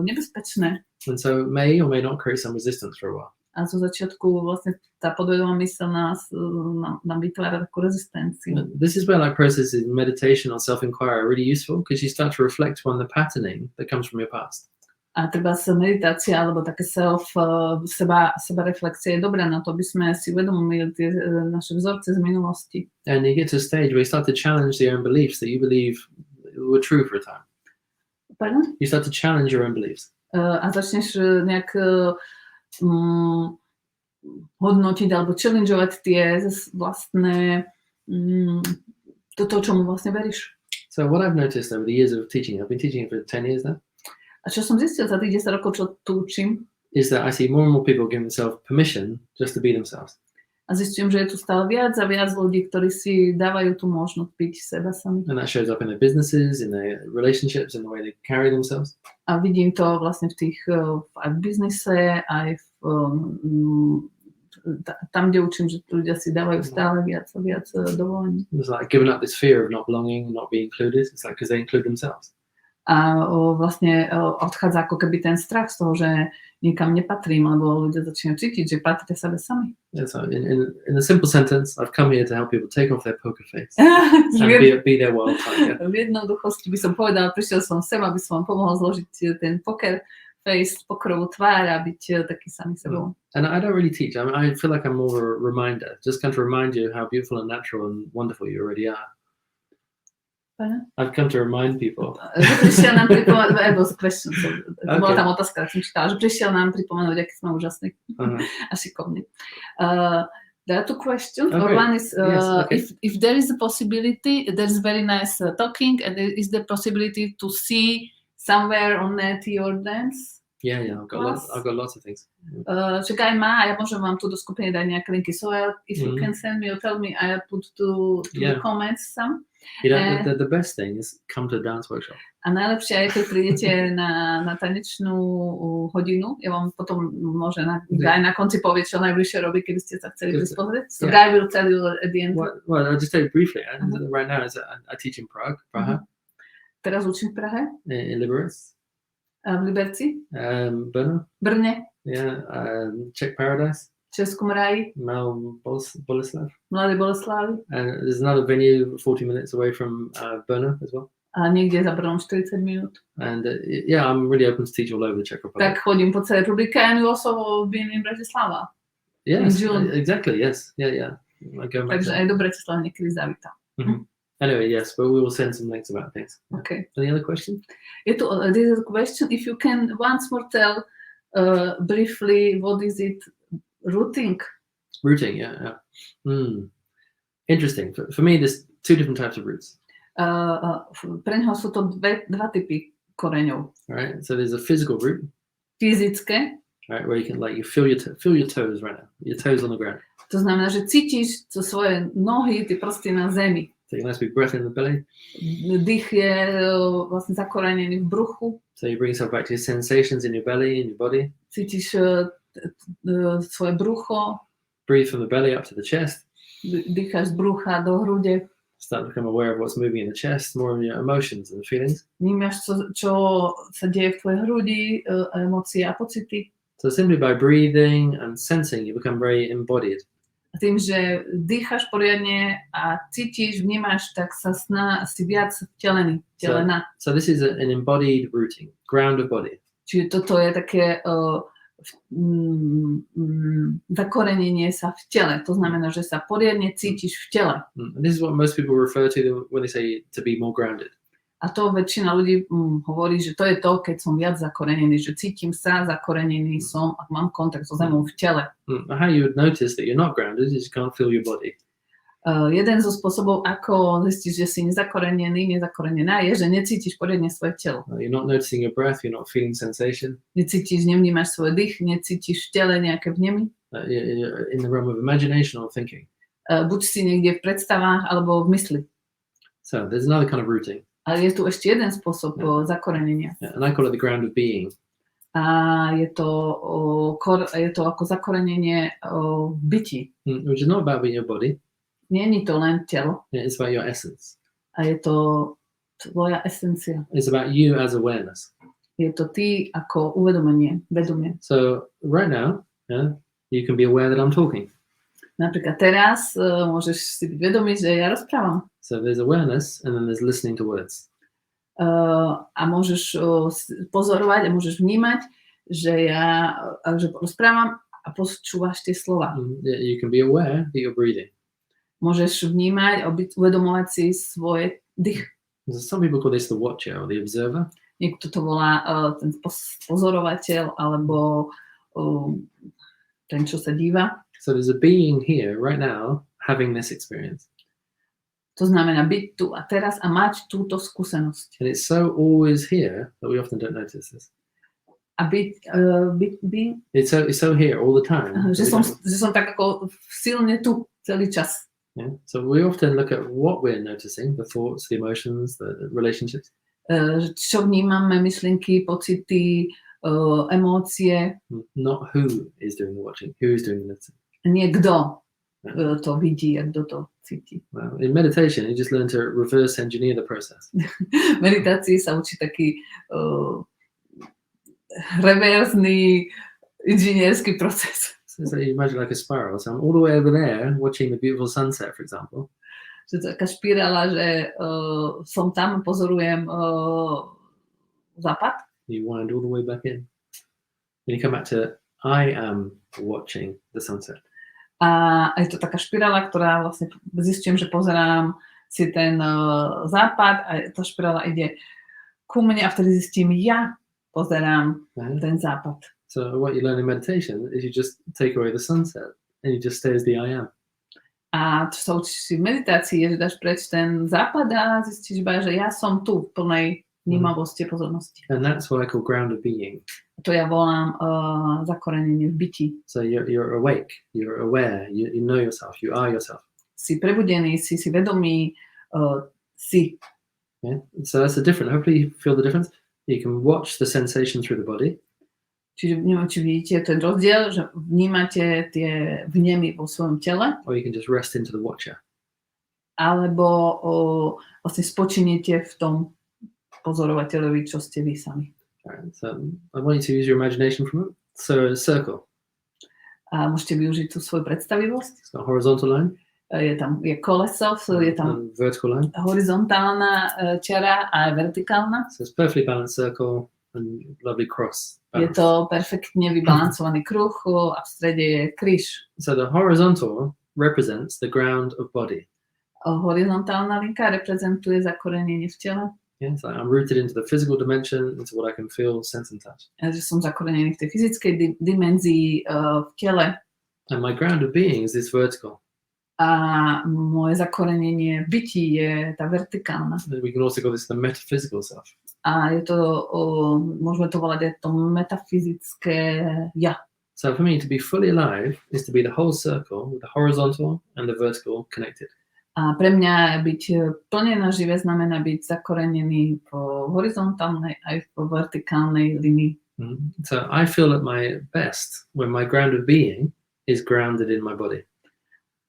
nebezpečné. And so it may or may not create some resistance for a while. A zo začiatku vlastne tá podvedomá mysl nám vytvára takú rezistenciu. This is where like processes meditation or self-inquiry are really useful because you start to reflect on the patterning that comes from your past. A treba meditácia alebo také sebareflexia je dobrá na to, aby sme si uvedomili tie naše vzorce z minulosti. And you get to a stage where you start to challenge your own beliefs that you believe were true for a time. Pardon? You start to challenge your own beliefs. A začneš nejak hodnotiť alebo challengeovať tie vlastné to, čomu vlastne veríš. So what I've noticed over the years of teaching, I've been teaching for 10 years now. A čo som zistil za tých 10 rokov, čo tu učím, is that I see more and more people giving themselves permission just to be themselves. A zistujem, že je tu stále viac a viac ľudí, ktorí si dávajú tú možnosť byť seba sami. And that shows up in their businesses, in their relationships, in the way they carry themselves. A vidím to vlastne v tých aj v biznise, aj tam, kde učím, že ľudia si dávajú stále viac a viac dovolení. It's like giving up this fear of not belonging, not being included. It's like because they include themselves. A vlastne odchádza ako keby ten strach z toho, že nikam nepatrím, lebo ľudia začínajú cítiť, že patria sebe sami. Yeah, so in a simple sentence, I've come here to help people take off their poker face and be their wild tiger. V jednoduchosti by som povedala, prišiel som sem, aby som vám pomohol zložiť ten poker face, pokerovú tvár a byť taký sami sebou. And I don't really teach. I feel like I'm more a reminder, just kind of remind you how beautiful and natural and wonderful you already are. I've come to remind people. Prišiel nám pripomenúť, bola tam otázka, som čítala, že prišiel nám pripomenúť, aký sme úžasní a šikovní. There are two questions. Okay. One is, yes, okay. if there is a possibility, there's very nice talking, and is there possibility to see somewhere on net your dance? Yeah, I've got lots of things. Že Guy má, ja môžem vám tu do skupiny dať nejaké linky. So if you can send me or tell me, I put to the comments some. You know, the best thing is come to a dance workshop. A najlepšie aj keď prídete na tanečnú hodinu, ja vám potom môže Guy na konci povie, čo najbližšie robí, keby ste sa chceli pozrieť. So Guy will tell you at the end. Well, I'll just tell you briefly. Right now, I teach in Prague. Teraz učím v Prahe. In Liberec. V Liberci. Brne. Yeah, Czech Paradise. Českom ráji. Mladý Boleslav. And there's another venue 40 minutes away from Brno as well. A niekde za Brnom 40 minút. And yeah, I'm really open to teach all over the Czech Republic. Tak chodím po celej republike and you also been in Bratislava. Yes, exactly, yes. Yeah. Takže aj do Bratislava niekedy zavítam. Anyway, yes, but we will send some links about things. Okay. Any other questions? This is a question. If you can once more tell briefly what is it routing? Yeah. Interesting. For me, there's two different types of roots. Pre neho sú to dva typy koreňov. Right. So there's a physical root. Fyzické. Right, where you can you feel your toes right now. Your toes on the ground. To znamená, že cítiš svoje nohy, tie prsty na zemi. Take a nice big breath in the belly. Dých je vlastne zakorenený v bruchu. So you bring yourself back to your sensations in your belly, in your body. Cítiš svoje brucho. Breathe from the belly up to the chest. Dýcháš z brucha do hrude. Start to become aware of what's moving in the chest, more of your emotions and feelings. Vnímaš, čo sa deje v tvojej hrudi, emócie a pocity. So simply by breathing and sensing, you become very embodied. Tým, že dýcháš poriadne a cítiš, vnímaš, tak sa si viac vtelený, vtelená. So this is an embodied rooting, ground of body. Čiže toto je také zakorenenie sa v tele. To znamená, že sa poriadne cítiš v tele. And this is what most people refer to when they say to be more grounded. A to väčšina ľudí hovorí, že to je to, keď som viac zakorenený, že cítim sa zakorenený som a mám kontakt so zemou v tele. How you would notice that you're not grounded is you can't feel your body. Jeden zo spôsobov, ako zistiť, že si nezakorenená, je, že necítiš poriadne svoje telo. You're not noticing your breath, you're not feeling sensation. Necítiš, nevnímaš svoj dých, necítiš v tele nejaké vnemy. You're in the realm of imagination or thinking. Buď si niekde v predstavách, alebo v mysli. So there's another kind of rooting. Ale je tu ešte jeden spôsob zakorenenia. And I call it the ground of being. A je to ako zakorenenie v byti. Which is not about being your body. Nie je to len telo. It's about your essence. A je to tvoja esencia. It's about you as awareness. Je to ty ako uvedomenie, vedomie. So right now, you can be aware that I'm talking. Napríklad teraz môžeš si byť vedomý, že ja rozprávam. So there's awareness and then there's listening to words. A môžeš pozorovať a môžeš vnímať, že ja že rozprávam a počúvaš tie slova. You can be aware that you're breathing. Môžeš vnímať a uvedomovať si svoj dých. Some people call this the watcher or the observer. Niekto to volá ten pozorovateľ alebo ten, čo sa díva. So there's a being here right now having this experience. To znamená byť tu a teraz a mať túto skúsenosť. And it's so always here that we often don't notice this. A byť It's so here all the time. Že som tak ako silne tu celý čas. Yeah. So we often look at what we're noticing, the thoughts, the emotions, the relationships. Čo vnímame, myšlienky, pocity, emócie. Not who is doing the watching, who is doing the listening. Nie kto to vidí a kto to cíti. Well, in meditation, you just learn to reverse engineer the process. V meditácii sa učí taký reverzný inžinierský proces. So you imagine like a spiral. So I'm all the way over there watching the beautiful sunset, for example. Že to je taká špirála, že som tam, pozorujem západ. You wind all the way back in. And you come back to, I am watching the sunset. A je to taká špirála, ktorá vlastne zistujem, že pozerám si ten západ a tá špirála ide ku mne a vtedy zistím, ja pozerám ten západ. So what you learn in meditation is you just take away the sunset and you just stay as the I am. A čo sa učíš v meditácii, je, že dáš preč ten západ a zistíš iba, že ja som tu v plnej vnímavosti a pozornosti. And that's what I call ground of being. To ja volám zakorenenie v byti. So you're awake, you're aware, you know yourself, you are yourself. Si prebudený, si vedomý, si. Yeah? So that's the difference. Hopefully you feel the difference. You can watch the sensation through the body. Čiže neviem, či vidíte ten rozdiel, že vnímate tie vnemy vo svojom tele. Or you can just rest into the watcher. Alebo vlastne spočiniete v tom pozorovateľovi, čo ste vy sami. Right, so I want you to use your imagination from it. So a circle. A môžete využiť tú svoju predstavivosť. It's got a horizontal line. Je koleso, je tam vertical line. Horizontálna čiara a vertikálna. So it's perfectly balanced circle and lovely cross. Je to perfektne vybalancovaný kruh a v strede je kríž. So the horizontal represents the ground of body. Horizontálna linka reprezentuje zakorenenie v tele. Yeah, so I'm rooted into the physical dimension, into what I can feel, sense and touch. Že som zakorenený v tej fyzickej dimenzii v tele. And my ground of being is this vertical. A moje zakorenenie bytí je tá vertikálna. We can also call this the metaphysical self. A je to, môžeme to volať, je to metafyzické ja. So for me to be fully alive is to be the whole circle with the horizontal and the vertical connected. A pre mňa byť plne nažive znamená byť zakorenený po horizontálnej aj po vertikálnej linii. So I feel at my best when my ground of being is grounded in my body.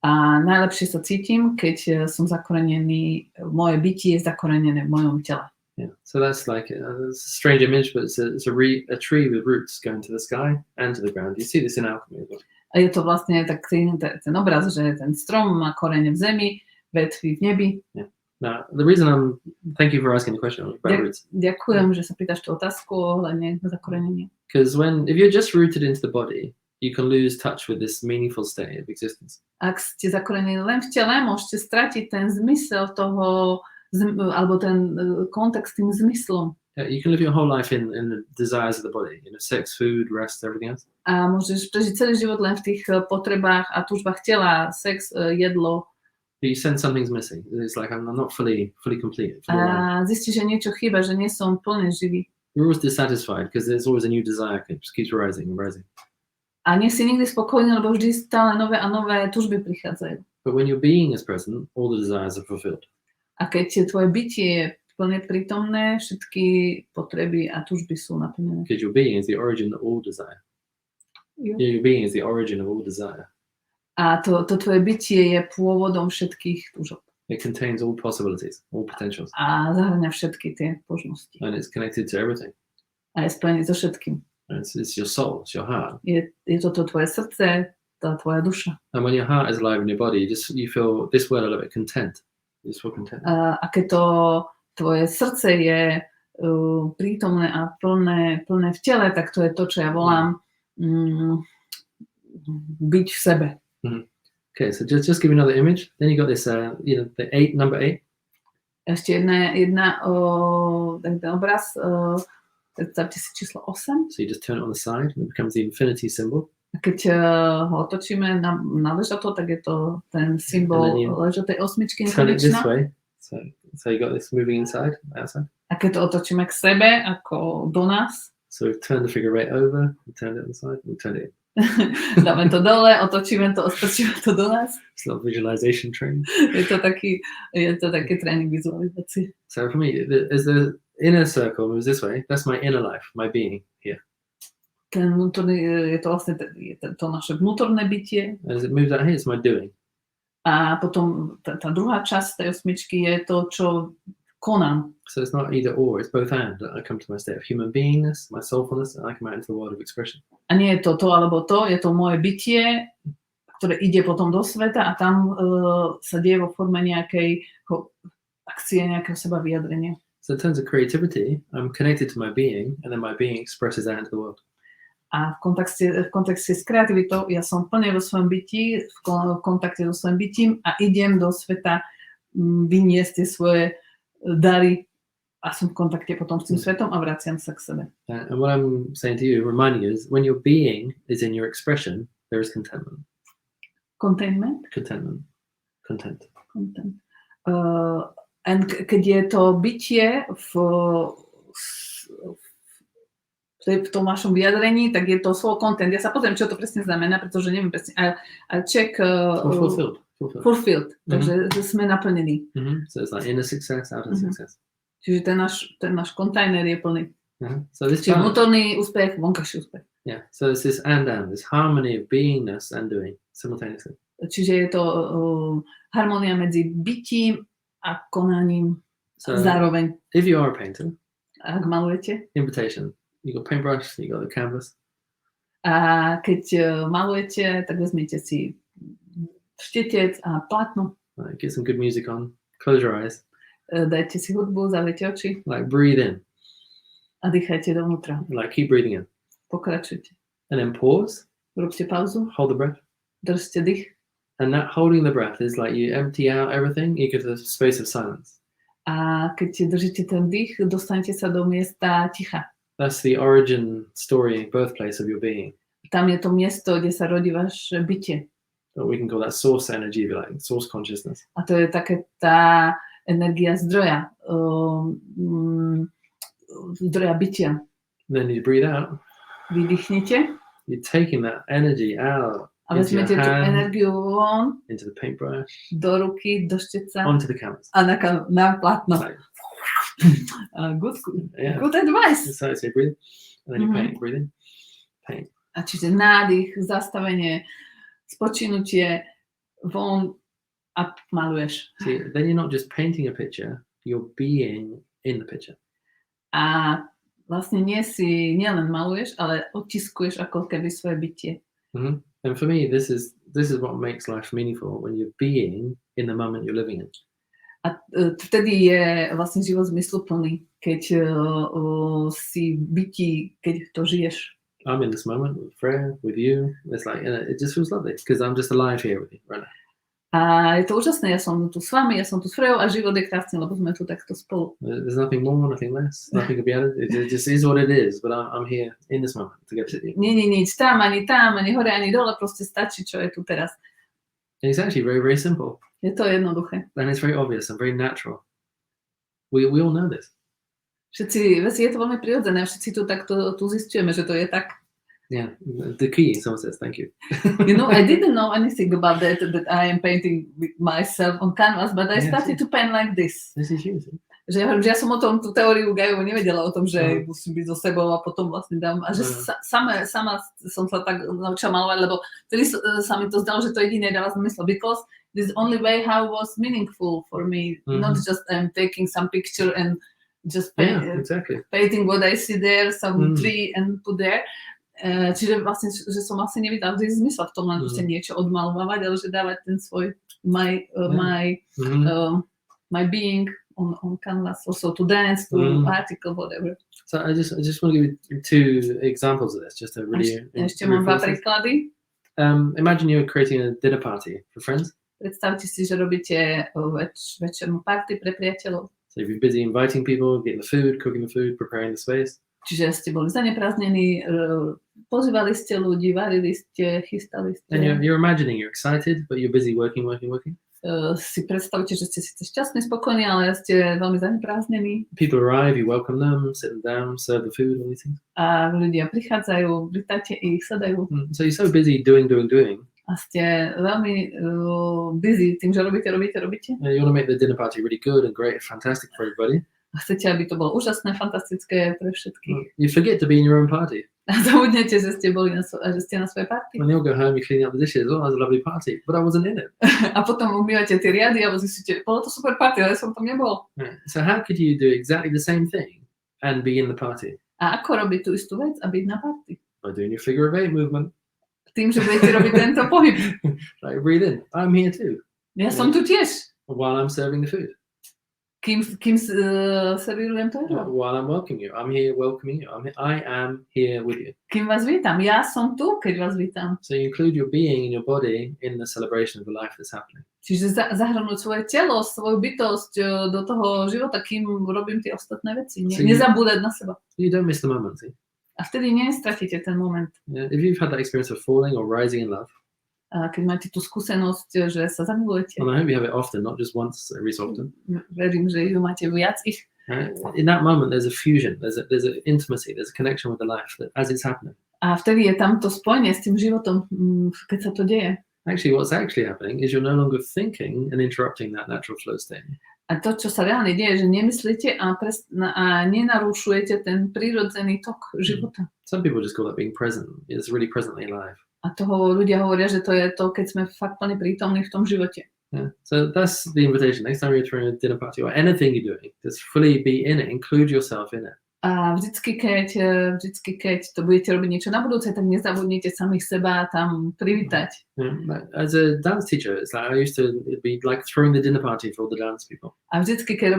A najlepšie sa cítim, keď som zakorenený, moje bytie je zakorenené v mojom tele. Yeah, so that's like a strange image, but it's a tree with roots going to the sky and to the ground. You see this in alchemy as well. A je to vlastne tak ten obraz, že ten strom má korene v zemi, vetvy v nebi. Yeah. Now, thank you for asking the question about roots. Ďakujem, že sa pýtaš tú otázku ohľadne zakorenenia. Because if you're just rooted into the body, you can lose touch with this meaningful state of existence. Ak ste zakorenení len v tele, môžete stratiť ten zmysel toho, alebo ten kontext tým zmyslom. You can live your whole life in the desires of the body, sex, food, rest, everything else. A môžeš prežiť celý život len v tých potrebách a túžbách tela, sex, jedlo. But you sense something's missing. It's like I'm not fully complete. A zistíš, že niečo chýba, že nie som plne živý. You're always dissatisfied because there's always a new desire that just keeps rising and rising. A nie si nikdy spokojný, lebo vždy stále nové a nové túžby prichádzajú. But when your being is present, all the desires are fulfilled. A keď tvoje bytie je plne prítomné, všetky potreby a túžby sú naplnené. Because your being is the origin of all desire. Your being is the origin of all desire. A to tvoje bytie je pôvodom všetkých túžob. It contains all possibilities, all potentials. A zahrňa všetky tie možnosti. And it's connected to everything. A je spojený so všetkým. And it's your soul, it's your heart. Je to tvoje srdce, tá tvoja duša. And when your heart is alive in your body, you feel this word a little bit content. You just feel content. A keď to tvoje srdce je prítomné a plné v tele, tak to je to, čo ja volám byť v sebe. Mm-hmm. Okay, so just give me another image. Then you got this, the number 8. Ešte jedna ten obraz. Predstavte si číslo 8. So you just turn it on the side and it becomes the infinity symbol. A keď ho otočíme na ležato, tak je to ten symbol ležatej osmičky nekonečná. Turn it this way. So you got this moving inside, outside. A keď to otočíme k sebe, ako do nás. So we've turned the figure right over, we turned it on the side, we turned it in. Dáme to dole, otočíme to do nás. It's a little visualization training. Je to taký tréning vizualizácie. So for me, as the inner circle moves this way, that's my inner life, my being here. Ten vnútorný, je to vlastne to naše vnútorné bytie. And as it moves out here, it's my doing. A potom tá druhá časť tej osmičky je to, čo konám. So it's not either or, it's both and. I come to my state of human beingness, my soulfulness, and I come out into the world of expression. A nie je to alebo to, je to moje bytie, ktoré ide potom do sveta a tam sa deje vo forme nejakej akcie, nejakého seba vyjadrenia. So in terms of creativity, I'm connected to my being, and then my being expresses that into the world. A v kontexte s kreativitou ja som plne vo svojom bytí, v kontakte so svojím bytím a idem do sveta vyniesť tie svoje dary a som v kontakte potom s tým svetom a vraciam sa k sebe. And what I'm saying to you, reminding you, is when your being is in your expression, there is contentment. Containment? Contentment. Content. Content. And keď je to bytie v tom vašom vyjadrení, tak je to slovo content. Ja sa pozriem, čo to presne znamená, pretože neviem presne. I'll check... Fulfilled. Takže sme naplnení. So it's like inner success, outer success. Čiže ten náš kontajner je plný. So this čiže vnútorný úspech, vonkajší úspech. Yeah. So it's this this harmony of beingness and doing simultaneously. Čiže je to harmónia medzi bytím a konaním zároveň. If you are a painter, ak malujete, invitation. You got paintbrush, you got the canvas. A keď malujete, tak vezmite si štetec a plátno. Get some good music on. Close your eyes. Dajte si hudbu, zavrite oči. Like breathe in. A dýchajte dovnútra. Like keep breathing in. Pokračujte. And then pause. Robte pauzu. Hold the breath. Držte dých. And that holding the breath is like you empty out everything. You give the space of silence. A keď držíte ten dých, dostanete sa do miesta ticha. That's the origin story, birthplace of your being. Tam je to miesto, kde sa rodí vaše bytie. So we can call that source energy, if you like, source consciousness. A to je také tá energia zdroja, zdroja bytia. Then you breathe out. Vydýchnete. You're taking that energy out. A vezmete tú energiu von. Into the paintbrush. Do ruky, do šteca. Onto the canvas. A na plátno. Like, good advice. So you breathe, and then you paint. Breathe in, paint. A čiže nádych, zastavenie, spočinutie, von a maluješ. See, then you're not just painting a picture, you're being in the picture. A vlastne nielen maluješ, ale odtiskuješ ako keby svoje bytie. And for me, this is what makes life meaningful, when you're being in the moment you're living in. A vtedy je vlastne život zmysluplný, keď si bytí, keď to žiješ. I'm in this moment with Freya, with you. It's like, it just feels lovely because I'm just alive here with you right now. A je to úžasné, ja som tu s vami, ja som tu s Frejou a život je krásny, lebo sme tu takto spolu. There's nothing more, nothing less, nothing to be added. It just is what it is, but I'm here in this moment to get to you. Nie, nič tam, ani hore, ani dole, proste stačí, čo je tu teraz. And it's actually very, very simple. Je to jednoduché. And it's very obvious and very natural. We all know this. Všetci, je to veľmi prirodzené, všetci tu takto zistujeme, že to je tak. Yeah, the key, someone says, thank you. You know, I didn't know anything about that I am painting with myself on canvas, but I started to paint like this. This is you. Že ja som o tom, tú teóriu Guyovú nevedela, o tom, že musím byť so sebou a potom vlastne dám. A že sama som sa tak naučila malovať, lebo vtedy sa mi to zdalo, že to jediné dáva zmysel, because this is the only way how was meaningful for me, not just taking some picture and just painting what I see there, some tree and put there. Čiže vlastne, že som asi nevidela vždy zmysel v tom len proste niečo odmalovať, ale že dávať ten svoj my being on canvas, also to dance, to article, whatever. So I just want to give you two examples of this, just to really. Ešte mám dva príklady. Imagine you're creating a dinner party for friends. Predstavte si, že robíte večernú party pre priateľov. So you've been busy inviting people, getting the food, cooking the food, preparing the space. Čiže ste boli zaneprázdnení, pozývali ste ľudí, varili ste, chystali ste. And you're imagining, you're excited, but you're busy working. Si predstavte, že ste síce šťastní, spokojní, ale ste veľmi zaneprázdnení. People arrive, you welcome them, sit them down, serve the food, all these things. A ľudia prichádzajú, vítate ich, sadajú. So you're so busy doing. A ste veľmi busy tým, že robíte. You want to make the dinner party really good and great and fantastic for everybody. A chcete, aby to bolo úžasné, fantastické pre všetkých. You forget to be in your own party. A zabudnete, že ste boli že ste na svojej party. When you go home, you clean up the dishes. Oh, that was a lovely party, but I wasn't in it. A potom umývate tie riady a zistíte, bolo to super party, ale som tam nebol. So how could you do exactly the same thing and be in the party? A ako robiť tú istú vec a byť na party? By doing your figure of 8 movement. Tým, že budete robiť tento pohyb. Like breathe in. I'm here too. Ja som tu tiež. While I'm serving the food. Kým servírujem to jedlo. While I'm welcoming you. I'm here welcoming you. I am here with you. Kým vás vítam. Ja som tu, keď vás vítam. So you include your being and your body in the celebration of the life that's happening. Čiže zahrnúť svoje telo, svoju bytosť do toho života, kým robím tie ostatné veci. Nezabúdať na seba. You don't miss the moment, see? A vtedy nestratíte ten moment. Yeah, if you've had that experience of falling or rising in love. A keď máte tú skúsenosť, že sa zamilujete. And I hope you have it often, not just once, every so often. Verím, že ju máte viac ich. Right? In that moment, there's a fusion, there's an intimacy, there's a connection with the life that, as it's happening. A vtedy je tam to spojenie s tým životom, keď sa to deje. Actually, what's actually happening is you're no longer thinking and interrupting that natural flow state. A to, čo sa reálne deje, že nemyslíte a nenarušujete ten prírodzený tok života. Some people just call that being present. It's really presently alive. A toho ľudia hovoria, že to je to, keď sme fakt plne prítomní v tom živote. Yeah. So that's the invitation. Next time you're throwing a dinner party or anything you're doing, just fully be in it, include yourself in it. A vždycky, keď to budete robiť niečo na budúce, tak nezabudnite samých seba tam privítať. Yeah. As a dance teacher, it's like I used to be like throwing the dinner party for all the dance people. A vždycky, keď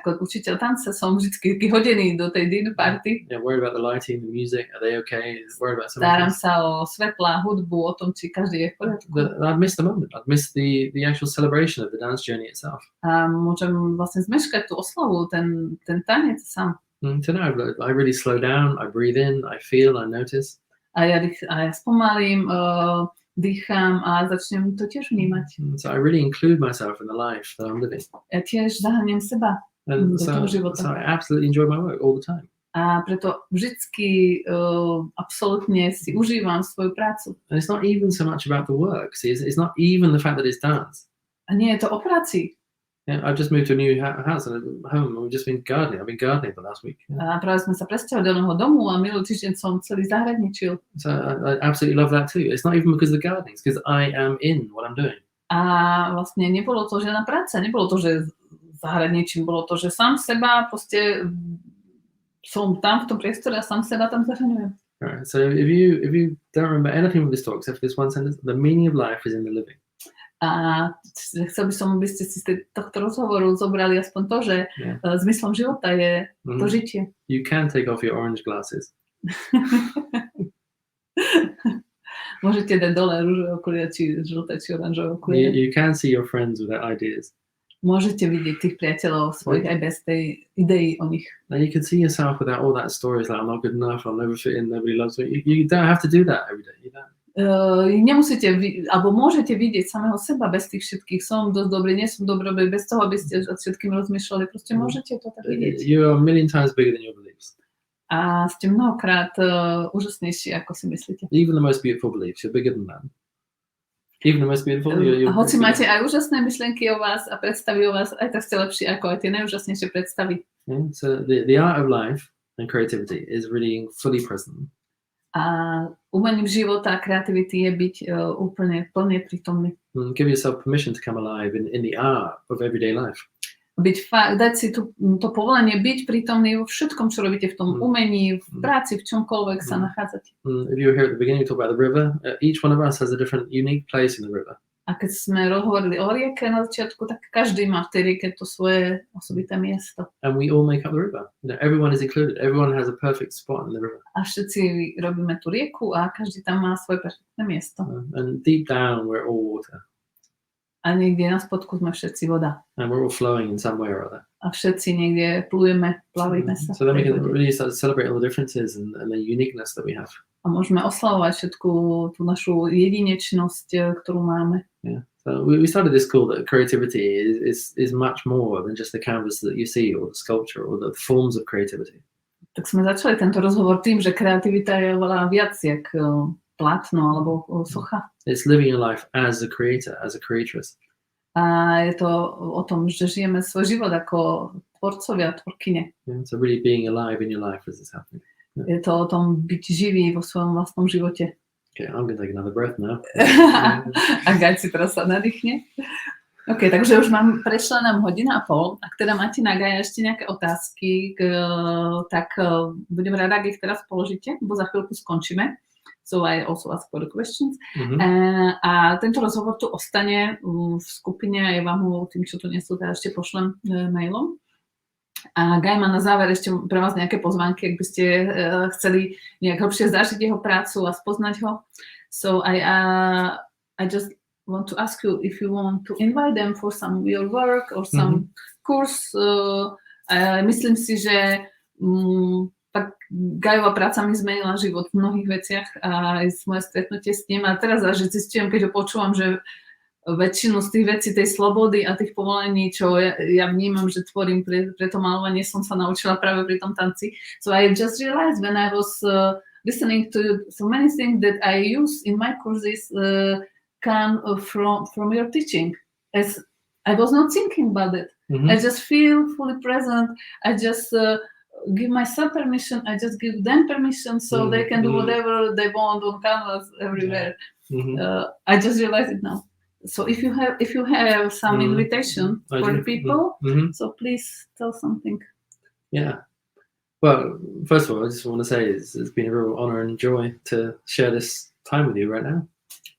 ako učiteľ tanca, som vždycky hodený do tej dinner party. Yeah, worried about the lighting, the music, are they okay? Worried about something. Staram sa o svetlá, hudbu, o tom, či každý je v poriadku. I'd miss the moment. I'd miss the actual celebration of the dance journey itself. A môžem vlastne zmeškať tú oslavu, ten tanec sám. So now I really slow down, I breathe in, I feel, I notice. A ja spomalím, dýcham a začnem to tiež vnímať. So I really include myself in the life that I'm living. Ja tiež zahrnem seba do toho života. So I absolutely enjoy my work all the time. A preto vždycky absolútne si užívam svoju prácu. And it's not even so much about the work. See, it's not even the fact that it's dance. A nie je to o práci. Yeah, I've just moved to a new house and home. We've just been gardening. I've been gardening the last week. A práve sme sa presťahovali do nového domu a minulý týždeň som celý zahradničil. So I absolutely love that too. It's not even because of the gardening. It's because I am in what I'm doing. A vlastne nebolo to žiadna práca, nebolo to, že zahradničím, bolo to, že sám seba proste som tam v tom priestore a sám seba tam zahraňujem. Right. So if you don't remember anything from this talk except for this one sentence, the meaning of life is in the living. A chcel by som, aby ste si z tohto rozhovoru zobrali aspoň to, že zmyslom života je to žitie. You can take off your orange glasses. Môžete dať dole rúžové okuliare, či žlté, či oranžové okuliare. You can see your friends with their ideas. Môžete vidieť tých priateľov svojich aj bez tej idei o nich. And you can see yourself without all that stories like I'm not good enough, I'll never fit in, nobody loves me. You don't have to do that every day. You don't. Nemusíte, alebo môžete vidieť samého seba bez tých všetkých, som dosť dobrý, nie som dobrý, bez toho, aby ste nad všetkým rozmýšľali, proste môžete to tak vidieť. You are a million times bigger than your beliefs. A ste mnohokrát úžasnejší, ako si myslíte. Even the most beautiful beliefs, you're bigger than that. Even the most beautiful, you're hoci máte aj úžasné myšlienky o vás a predstavy o vás, aj tak ste lepší ako aj tie najúžasnejšie predstavy. Yeah, so the art of life and creativity is really fully present. A umením života a kreativity je byť úplne plne prítomný. Give yourself permission to come alive in the art of everyday life. Dať si to povolenie byť prítomný vo všetkom, čo robíte v tom umení, v práci, v čomkoľvek sa nachádzate. If you were here at the beginning, we talked about the river. Each one of us has a different, unique place in the river. A keď sme hovorili o rieke na začiatku, tak každý má v tej rieke to svoje osobité miesto. And we all make up the river. You know, everyone is included. Everyone has a perfect spot in the river. A všetci robíme tú rieku a každý tam má svoje perfektné miesto. And deep down, we're all water. A niekde na spodku sme všetci voda. And we're all flowing in some way or other. A všetci niekde plujeme, plavíme sa. So then we can really start to celebrate all the differences and the uniqueness that we have. A môžeme oslavovať všetku tú našu jedinečnosť, ktorú máme. Yeah. So we started this call that creativity is much more than just the canvas that you see or the sculpture or the forms of creativity. Tak sme začali tento rozhovor tým, že kreativita je oveľa viac jak plátno alebo socha. It's living your life as a creator, as a creatress. A je to o tom, že žijeme svoj život ako tvorcovia, tvorkyne. Yeah, so really being alive in your life as it's happening. Yeah. Je to o tom byť živý vo svojom vlastnom živote. Okay, I'm going to take another breath now. A Guy si teraz sa nadýchne. OK, takže už prešla nám 1.5 hodiny. Ak teda máte na Guya ešte nejaké otázky, tak budem rada, ak ich teraz položíte, bo za chvíľku skončíme. So I also ask for the questions. A tento rozhovor tu ostane v skupine a ja vám ho tým, čo tu nie sú, teda ešte pošlem mailom. A Guy má na záver ešte pre vás nejaké pozvánky, ak by ste chceli nejak hlbšie zažiť jeho prácu a spoznať ho. So I just want to ask you if you want to invite them for some your work or some course. Myslím si, že tak Guyová práca mi zmenila život v mnohých veciach a aj moje stretnutie s ním. A teraz až zistujem, keď ho počúvam, že väčšinu z tých vecí, tej slobody a tých povolení, čo ja vnímam, že tvorím pre to malovanie, som sa naučila práve pri tom tanci. So I just realized when I was listening to so many things that I use in my courses come from your teaching. As I was not thinking about it. I just feel fully present. I just give myself permission. I just give them permission so they can do whatever they want on canvas everywhere. I just realized it now. So if you have some invitation for the people, so please tell something. Yeah. Well, first of all, I just want to say it's been a real honor and joy to share this time with you right now.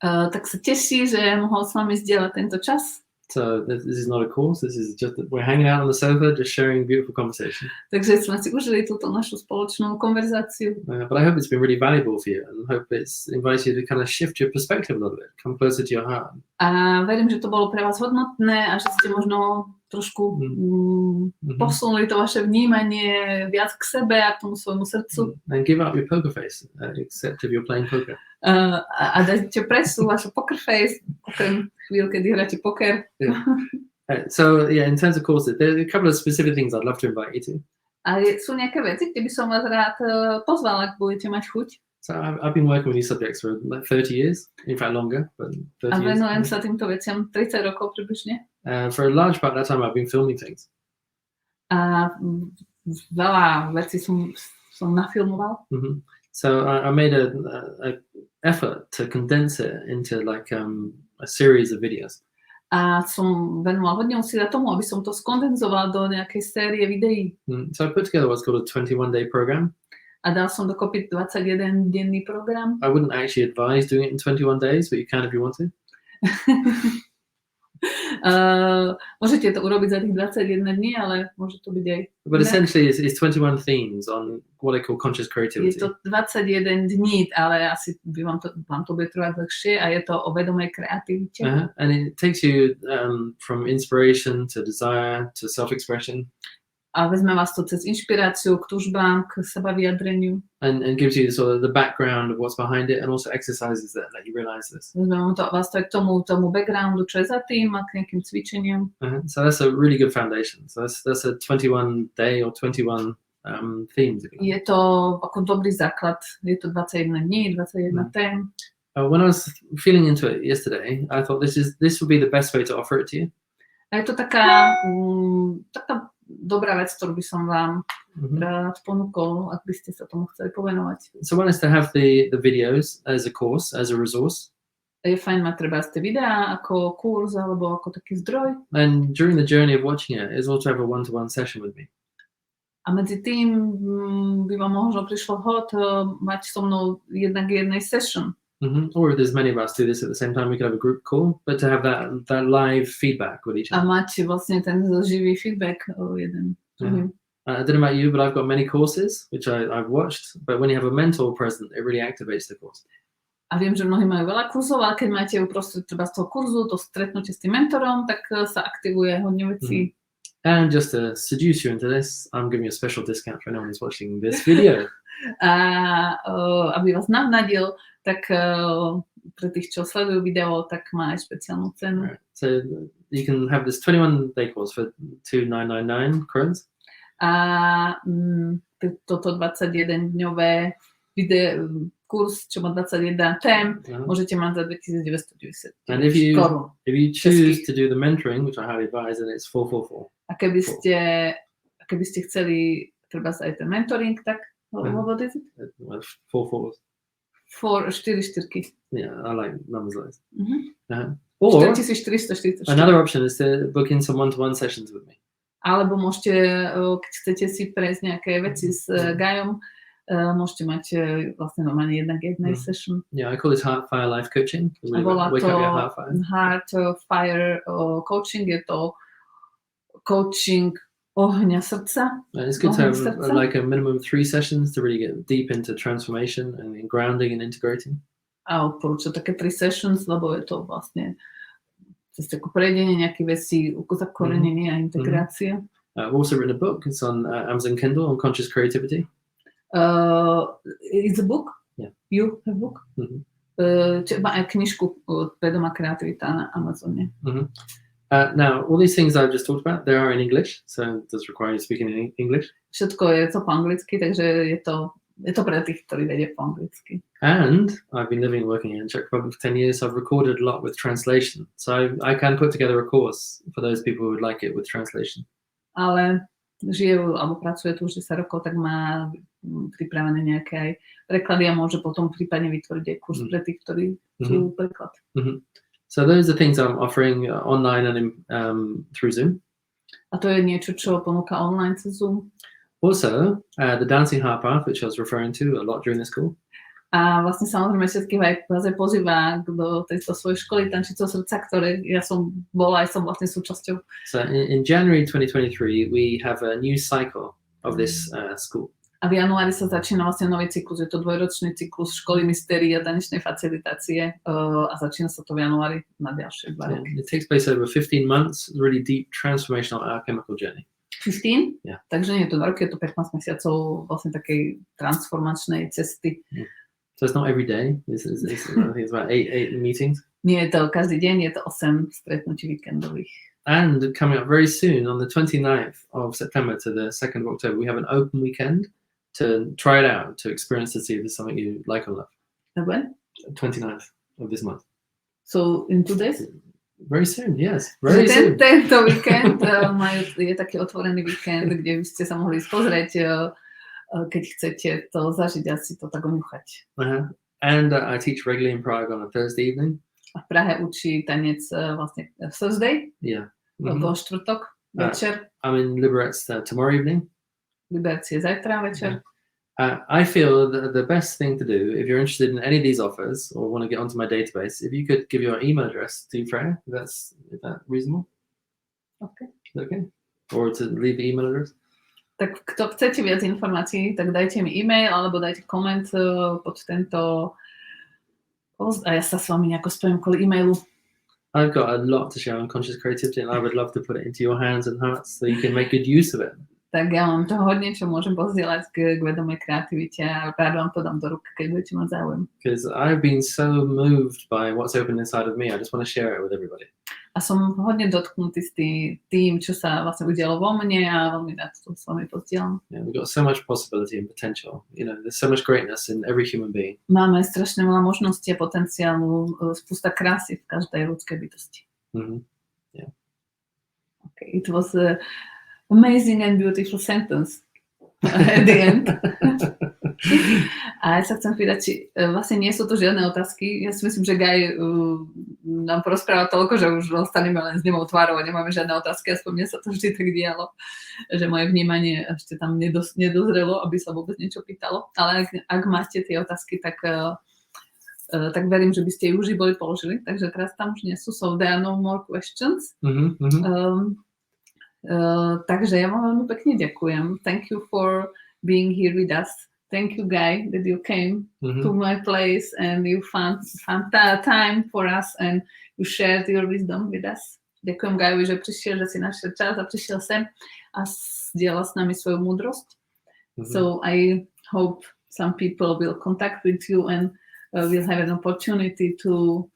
Tak sa teší, že mohol s vami zdieľať tento čas. So this is not a course. This is just we're hanging out on the sofa, just sharing beautiful conversation. Takže sme si užili túto našu spoločnú konverzáciu. But I hope it's been really valuable for you, and hope it's invited you to kind of shift your perspective a little bit, come closer to your heart. A verím, že to bolo pre vás hodnotné a že ste možno trošku posunuli to vaše vnímanie viac k sebe a k tomu svojmu srdcu. And give up your poker face, except if you're playing poker. A dajte presu vašu poker face, okrem chvíľ, kedy hráte poker. So yeah, in terms of courses, there are a couple of specific things I'd love to invite you to. A sú nejaké veci, kde by som vás rád pozval, ak budete mať chuť. So I've been working with these subjects for like 30 years, in fact longer, but 30 years. A venujem sa týmto veciam 30 rokov približne. For a large part of that time, I've been filming things. A veľa vecí som nafilmoval. So I made a effort to condense it into like a series of videos. A som venoval hodne úsilia tomu, aby som to skondenzoval do nejakej série videí. So I put together what's called a 21-day program. A dal som dokopy 21-denný program. I wouldn't actually advise doing it in 21 days, but you can if you want to. Môžete to urobiť za tých 21 dní, ale môže to byť aj... But essentially it's 21 themes on what I call conscious Je creativity. to 21 dní, ale asi by vám to bude trvať dlhšie a je to o vedomej kreativite. And it takes you from inspiration to desire to self-expression. A vezme vás to cez inšpiráciu k túžbám, k sebavyjadreniu. And gives you sort of the background of what's behind it and also exercises that let you realize this. Vezme vás to aj k tomu backgroundu, čo je za tým a k nejakým cvičeniam. So that's a really good foundation. So that's a 21 day or 21 themes. Je to ako dobrý základ. Je to 21 dní, 21 tém. When I was feeling into it yesterday, I thought this would be the best way to offer it to you. A je to taká dobrá vec, ktorú by som vám rád ponúkol, ak by ste sa tomu chceli povenovať. So one is to have the videos as a course, as a resource. Je fajn mať treba tie videá ako kurz alebo ako taký zdroj. And during the journey of watching it, is also have a one-to-one session with me. A medzi tým by vám možno prišlo hod mať so mnou jednak jednej session. Or if there's many of us do this at the same time, we could have a group call, but to have that live feedback with each A other. mať vlastne ten živý feedback jeden. I don't know about you, but I've got many courses, which I've watched, but when you have a mentor present, it really activates the course. A viem, že mnohí majú veľa kurzov, ale keď máte uprostred treba z toho kurzu, to stretnutie s tým mentorom, tak sa aktivuje hodne vecí. And just to seduce you into this, I'm giving you a special discount for anyone who's watching this video. A aby vás navnadil, tak pre tých, čo sledujú video, tak má aj špeciálnu cenu. Right. So you can have this 21-day course for 2,999 crowns. A toto 21-dňové kurz, čo má 21 tém, môžete mať za 2,990 And if you choose to do the mentoring, which I highly advise, then it's 444. A keby ste chceli treba aj ten mentoring, tak what is it? 4 4 Yeah, I like numbers like this. Or 4,444. Another option is to book in some one-to-one sessions with me. Alebo môžete, keď chcete si prejsť nejaké veci s Guyom, môžete mať vlastne normálne jednak jednej session. Yeah, I call this Heart Fire Life Coaching. Volá to Heart Fire Coaching, je to coaching ohňa srdca. And it's good to have like a minimum 3 sessions to really get deep into transformation and in grounding and integrating. A odporúčam také 3 sessions, lebo je to vlastne cez také prejdenie nejakých vecí, zakorenenie a integrácia. I've also written a book. It's on Amazon Kindle on conscious creativity. It's a book? Yeah. You have a book? Má aj knižku Vedomá kreativita na Amazone. Now, all these things I've just talked about, they are in English, so it does require you speaking in English. Všetko je to po anglicky, takže je to pre tých, ktorí vedia po anglicky. And I've been living and working in Czech Republic for 10 years, so I've recorded a lot with translation. So I can put together a course for those people who would like it with translation. Ale žije alebo pracuje tu už 10 rokov, tak má pripravené nejaké aj preklady a môže potom prípadne vytvoriť aj kurz pre tých, ktorí chcú preklad. So those are things I'm offering online and through Zoom. A to je niečo, čo ponúka online cez Zoom. Also, the Dancing Heart Path, which I was referring to a lot during this call. A vlastne samozrejme všetkých aj pozýva do tejto svojej školy Tančico srdca, ktoré ja som bola aj som vlastne súčasťou. So in January 2023, we have a new cycle of this school. A v januári sa začína vlastne nový cyklus, je to 2-ročný cyklus školy mystérii a tanečnej facilitácie a začína sa to v januári na ďalšie 2 roky. It takes place over 15 months, really deep transformational alchemical journey. 15? Yeah. Takže nie je to 2 roky, je to 15 mesiacov vlastne takej transformačnej cesty. So it's not every day, it's I think it's about 8 meetings. Nie je to každý deň, je to 8 stretnutí víkendových. And coming up very soon, on the 29th of September to the 2nd of October, we have an open weekend to try it out, to experience to see if it's something you like or love. When? 29th of this month. So in 2 days? Very soon, yes. Very soon. Tento víkend je taký otvorený víkend, kde by ste sa mohli pozrieť, keď chcete to zažiť a si to tak oňuchať. And I teach regularly in Prague on a Thursday evening. A v Prahe učí tanec vlastne Thursday, vo štvrtok večer. I'm in Liberec tomorrow evening. Liberec je zajtra večer. I feel that the best thing to do, if you're interested in any of these offers or want to get onto my database, if you could give your email address to Freya, is that reasonable? Okay. Okay. Or to leave the email address? Tak kto chcete viac informácií, tak dajte mi e-mail alebo dajte koment pod tento post a ja sa s vami nejako spojím kvôli e-mailu. I've got a lot to share on conscious creativity and I would love to put it into your hands and hearts so you can make good use of it. Tak ja mám toho hodne, čo môžem pozdieľať k vedomej kreativite a rád vám to dám do rúk, keď budete mať záujem. Because I've been so moved by what's open inside of me. I just want to share it with everybody. A som hodne dotknutý s tým, čo sa vlastne udialo vo mne a veľmi rád to s vami pozdieľam. Yeah, we've got so much possibility and potential. You know, there's so much greatness in every human being. Máme strašne veľa možností a potenciálu, spústa krásy v každej ľudskej bytosti. Mm-hmm. Yeah. Okay, it was a amazing and beautiful sentence at the end. A ja sa chcem pýtať, či vlastne nie sú to žiadne otázky. Ja si myslím, že Guy nám porozpráva toľko, že už ostaneme len s nemou tvárou a nemáme žiadne otázky, aspoň mne sa to vždy tak dialo, že moje vnímanie ešte tam nedozrelo, aby sa vôbec niečo pýtalo. Ale ak máte tie otázky, tak verím, že by ste ich už boli položili. Takže teraz tam už nie sú. So there are no more questions. Takže ja vám veľmi pekne ďakujem. Thank you for being here with us. Thank you, Guy, that you came to my place and you found time for us and you shared your wisdom with us. Ďakujem Guyovi, že prišiel, že si našiel čas a prišiel sem a zdieľal s nami svoju múdrosť. So I hope some people will contact with you and will have an opportunity to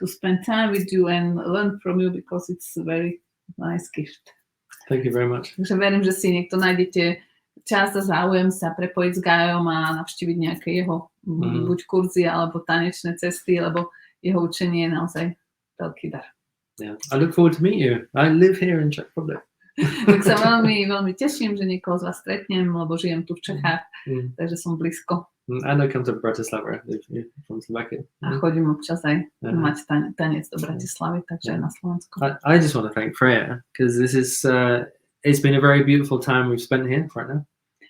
spend time with you and learn from you because it's a very nice gift. Thank you very much. Takže verím, že si niekto nájdete čas a záujem sa prepojiť s Guyom a navštíviť nejaké jeho buď kurzy alebo tanečné cesty, lebo jeho učenie je naozaj veľký dar. Yeah, I look forward to meet you. I live here in Czech Republic. Tak sa veľmi, veľmi teším, že niekoho z vás stretnem, lebo žijem tu v Čechách, takže som blízko. And I come to Bratislava from Slovakia. A chodím občas aj mať tanec do Bratislavy, takže aj na Slovensku. I just want to thank Freya because this is it's been a very beautiful time we've spent here right now.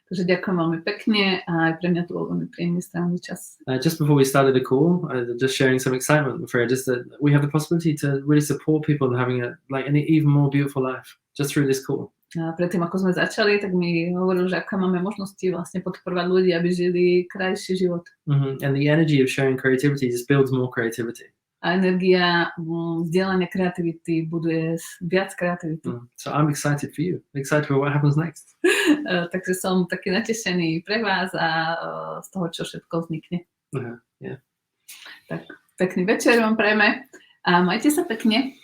Takže ďakujem veľmi pekne a aj pre mňa to bol veľmi príjemný strávny čas. Just before we started the call, just sharing some excitement with Freya, just that we have the possibility to really support people in having an even more beautiful life just through this call. A predtým, ako sme začali, tak mi hovoril, že aké máme možnosti vlastne podporovať ľudí, aby žili krajší život. And the energy of sharing creativity just builds more creativity. A energia vzdielania kreativity buduje viac kreativity. So I'm excited for you. Excited for what happens next. Takže som taký natešený pre vás a z toho, čo všetko vznikne. Yeah. Tak pekný večer vám prejme a majte sa pekne.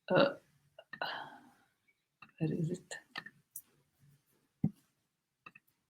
Where is it?